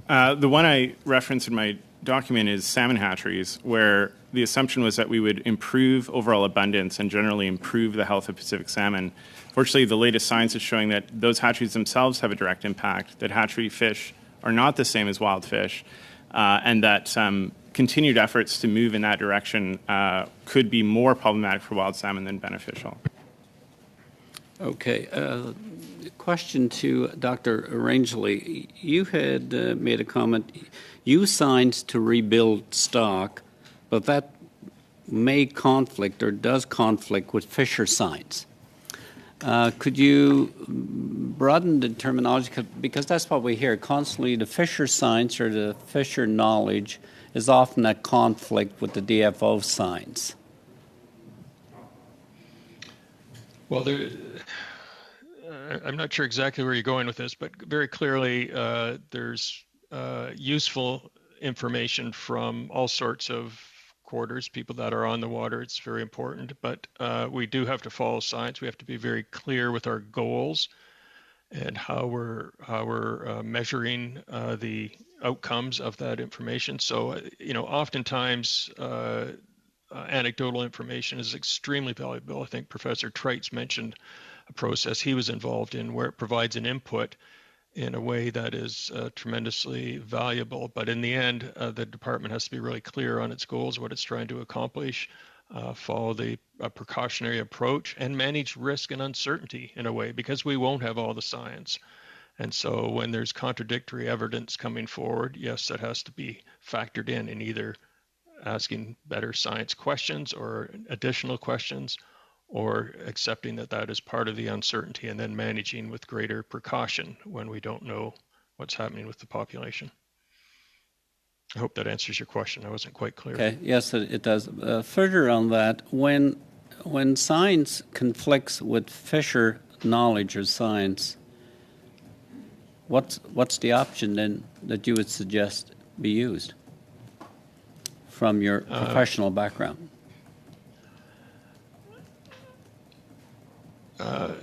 The one I referenced in my document is salmon hatcheries, where the assumption was that we would improve overall abundance and generally improve the health of Pacific salmon. Fortunately, the latest science is showing that those hatcheries themselves have a direct impact, that hatchery fish are not the same as wild fish, and that continued efforts to move in that direction could be more problematic for wild salmon than beneficial. Okay. Question to Dr. Rangeley. You had made a comment. You signed to rebuild stock, but that may conflict or does conflict with Fisher science. Could you broaden the terminology? Because that's what we hear constantly. The Fisher science or the Fisher knowledge is often at conflict with the DFO science. Well, I'm not sure exactly where you're going with this, but very clearly there's useful information from all sorts of quarters, people that are on the water. It's very important, but we do have to follow science. We have to be very clear with our goals and how we're measuring the outcomes of that information. So, oftentimes anecdotal information is extremely valuable. I think Professor Treitz mentioned a process he was involved in where it provides an input in a way that is tremendously valuable. But in the end, the department has to be really clear on its goals, what it's trying to accomplish, follow the precautionary approach, and manage risk and uncertainty in a way, because we won't have all the science. And so when there's contradictory evidence coming forward, yes, that has to be factored in either asking better science questions or additional questions, or accepting that that is part of the uncertainty and then managing with greater precaution when we don't know what's happening with the population. I hope that answers your question. I wasn't quite clear. Okay, yes, it does. Further on that, when when science conflicts with fisher knowledge or science, what's the option then that you would suggest be used from your professional background?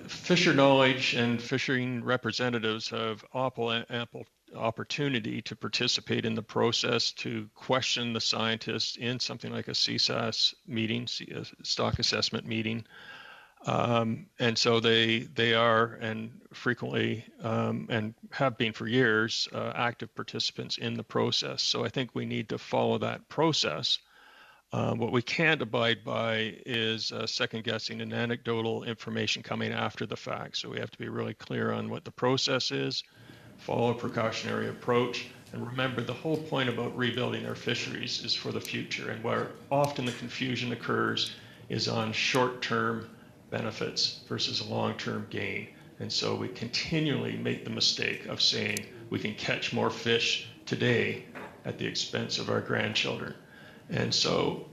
Fisher knowledge and fishing representatives have ample opportunity to participate in the process, to question the scientists in something like a CSAS meeting, a stock assessment meeting. And so they are, and frequently, and have been for years, active participants in the process. So I think we need to follow that process. What we can't abide by is second guessing and anecdotal information coming after the fact. So we have to be really clear on what the process is, follow a precautionary approach, and remember the whole point about rebuilding our fisheries is for the future. And where often the confusion occurs is on short-term benefits versus long-term gain. And so we continually make the mistake of saying we can catch more fish today at the expense of our grandchildren. And so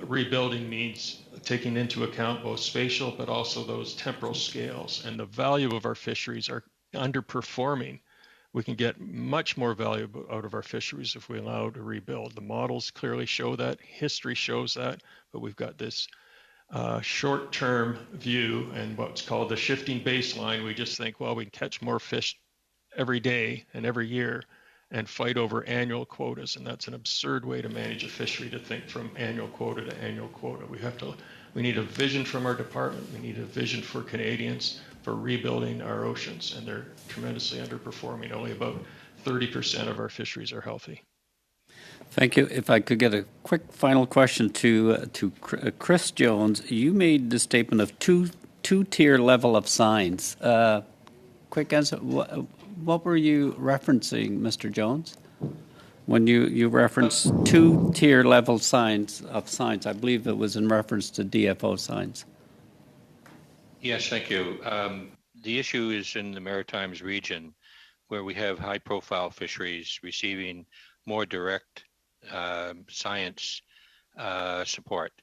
rebuilding means taking into account both spatial but also those temporal scales. And the value of our fisheries are underperforming. We can get much more value out of our fisheries if we allow to rebuild. The models clearly show that, history shows that, but we've got this short-term view and what's called the shifting baseline. We just think, well, we can catch more fish every day and every year and fight over annual quotas, and that's an absurd way to manage a fishery, to think from annual quota to annual quota. We need a vision from our department. We need a vision for Canadians for rebuilding our oceans, and they're tremendously underperforming. Only about 30% of our fisheries are healthy. Thank you. If I could get a quick final question to Chris Jones. You made the statement of two-tier level of signs. Quick answer. What were you referencing, Mr. Jones? When you referenced two-tier level signs of science, I believe it was in reference to DFO signs. Yes, thank you. The issue is in the Maritimes region, where we have high-profile fisheries receiving more direct science support,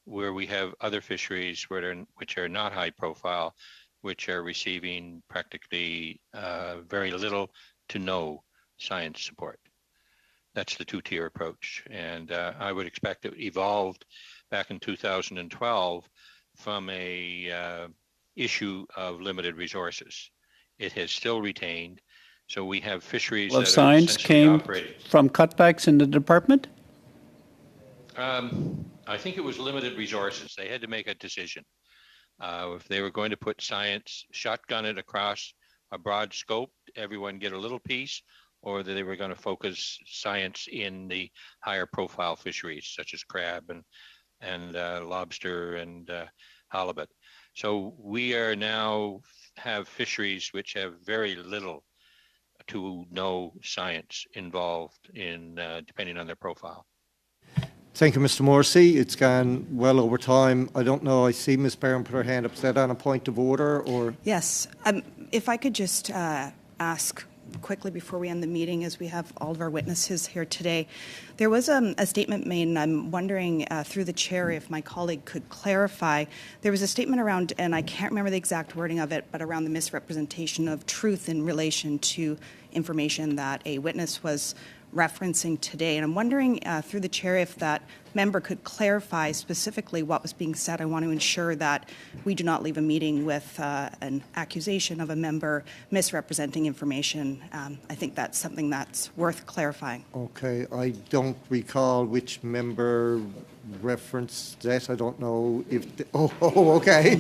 where we have other fisheries which are not high-profile, which are receiving practically very little to no science support. That's the two-tier approach. And I would expect it evolved back in 2012 from a issue of limited resources. It has still retained. So we have fisheries that science came from cutbacks in the department? I think it was limited resources. They had to make a decision. If they were going to put science, shotgun it across a broad scope, everyone get a little piece, or they were going to focus science in the higher profile fisheries, such as crab and lobster and halibut. So we are now have fisheries which have very little to no science involved in depending on their profile. Thank you, Mr. Morrissey. It's gone well over time. I don't know, I see Ms. Barron put her hand up. Is that on a point of order, or? Yes. If I could just ask quickly before we end the meeting, as we have all of our witnesses here today. There was a statement made, and I'm wondering through the chair if my colleague could clarify. There was a statement around, and I can't remember the exact wording of it, but around the misrepresentation of truth in relation to information that a witness was referencing today. And I'm wondering through the chair if that member could clarify specifically what was being said. I want to ensure that we do not leave a meeting with an accusation of a member misrepresenting information. I think that's something that's worth clarifying. Okay, I don't recall which member referenced that. I don't know if... okay.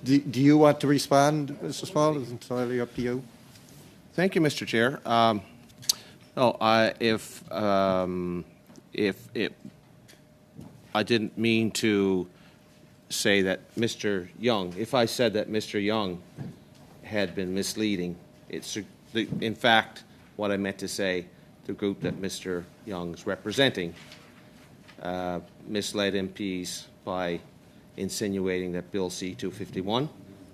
Do you want to respond, Mr. Small? It's entirely up to you. Thank you, Mr. Chair. If I didn't mean to say that Mr. Young, if I said that Mr. Young had been misleading, it's in fact what I meant to say. The group that Mr. Young's representing misled MPs by insinuating that Bill C-251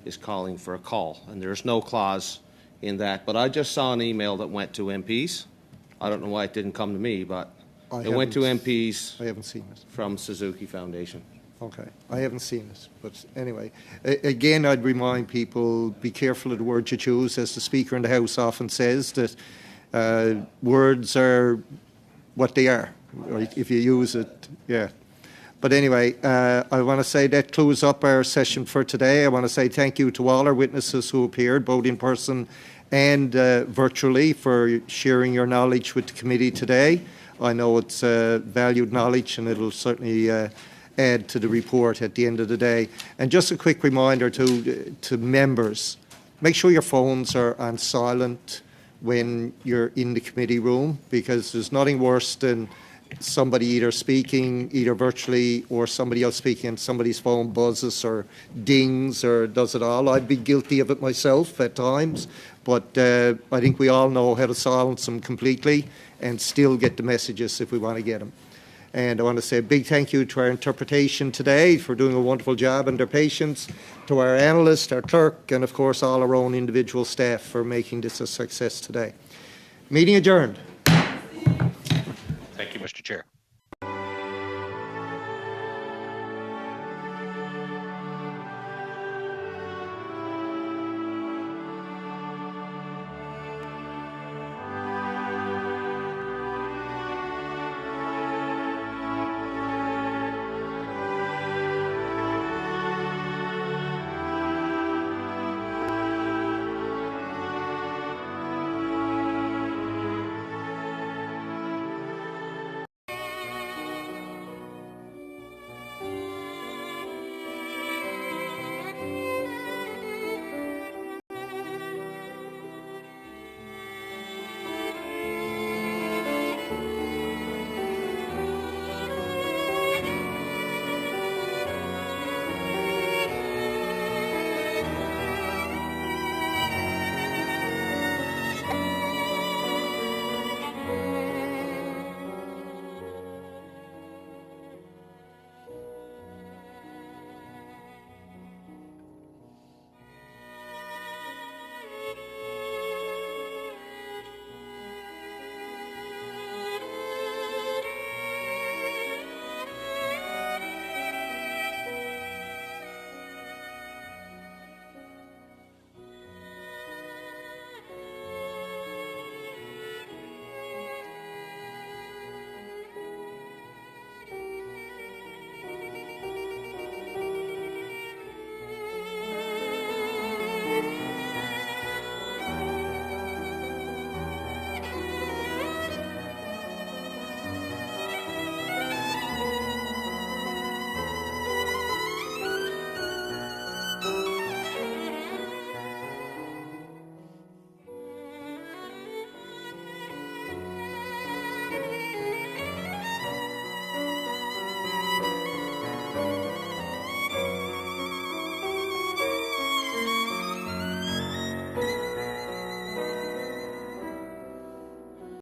is calling for a call, and there's no clause in that. But I just saw an email that went to MPs. I don't know why it didn't come to me, but it went to MPs. I haven't seen it. From Suzuki Foundation. Okay, I haven't seen it, but anyway. Again, I'd remind people, be careful of the words you choose. As the Speaker in the House often says, that words are what they are, right? If you use it, yeah. But anyway, I want to say that closes up our session for today. I want to say thank you to all our witnesses who appeared, both in person and virtually, for sharing your knowledge with the committee today. I know it's valued knowledge, and it'll certainly add to the report at the end of the day. And just a quick reminder to members, make sure your phones are on silent when you're in the committee room, because there's nothing worse than somebody either speaking, either virtually, or somebody else speaking and somebody's phone buzzes or dings or does it all. I'd be guilty of it myself at times, but I think we all know how to silence them completely and still get the messages if we want to get them. And I want to say a big thank you to our interpretation today for doing a wonderful job and their patience, to our analyst, our clerk, and of course all our own individual staff for making this a success today. Meeting adjourned. Thank you, Mr. Chair.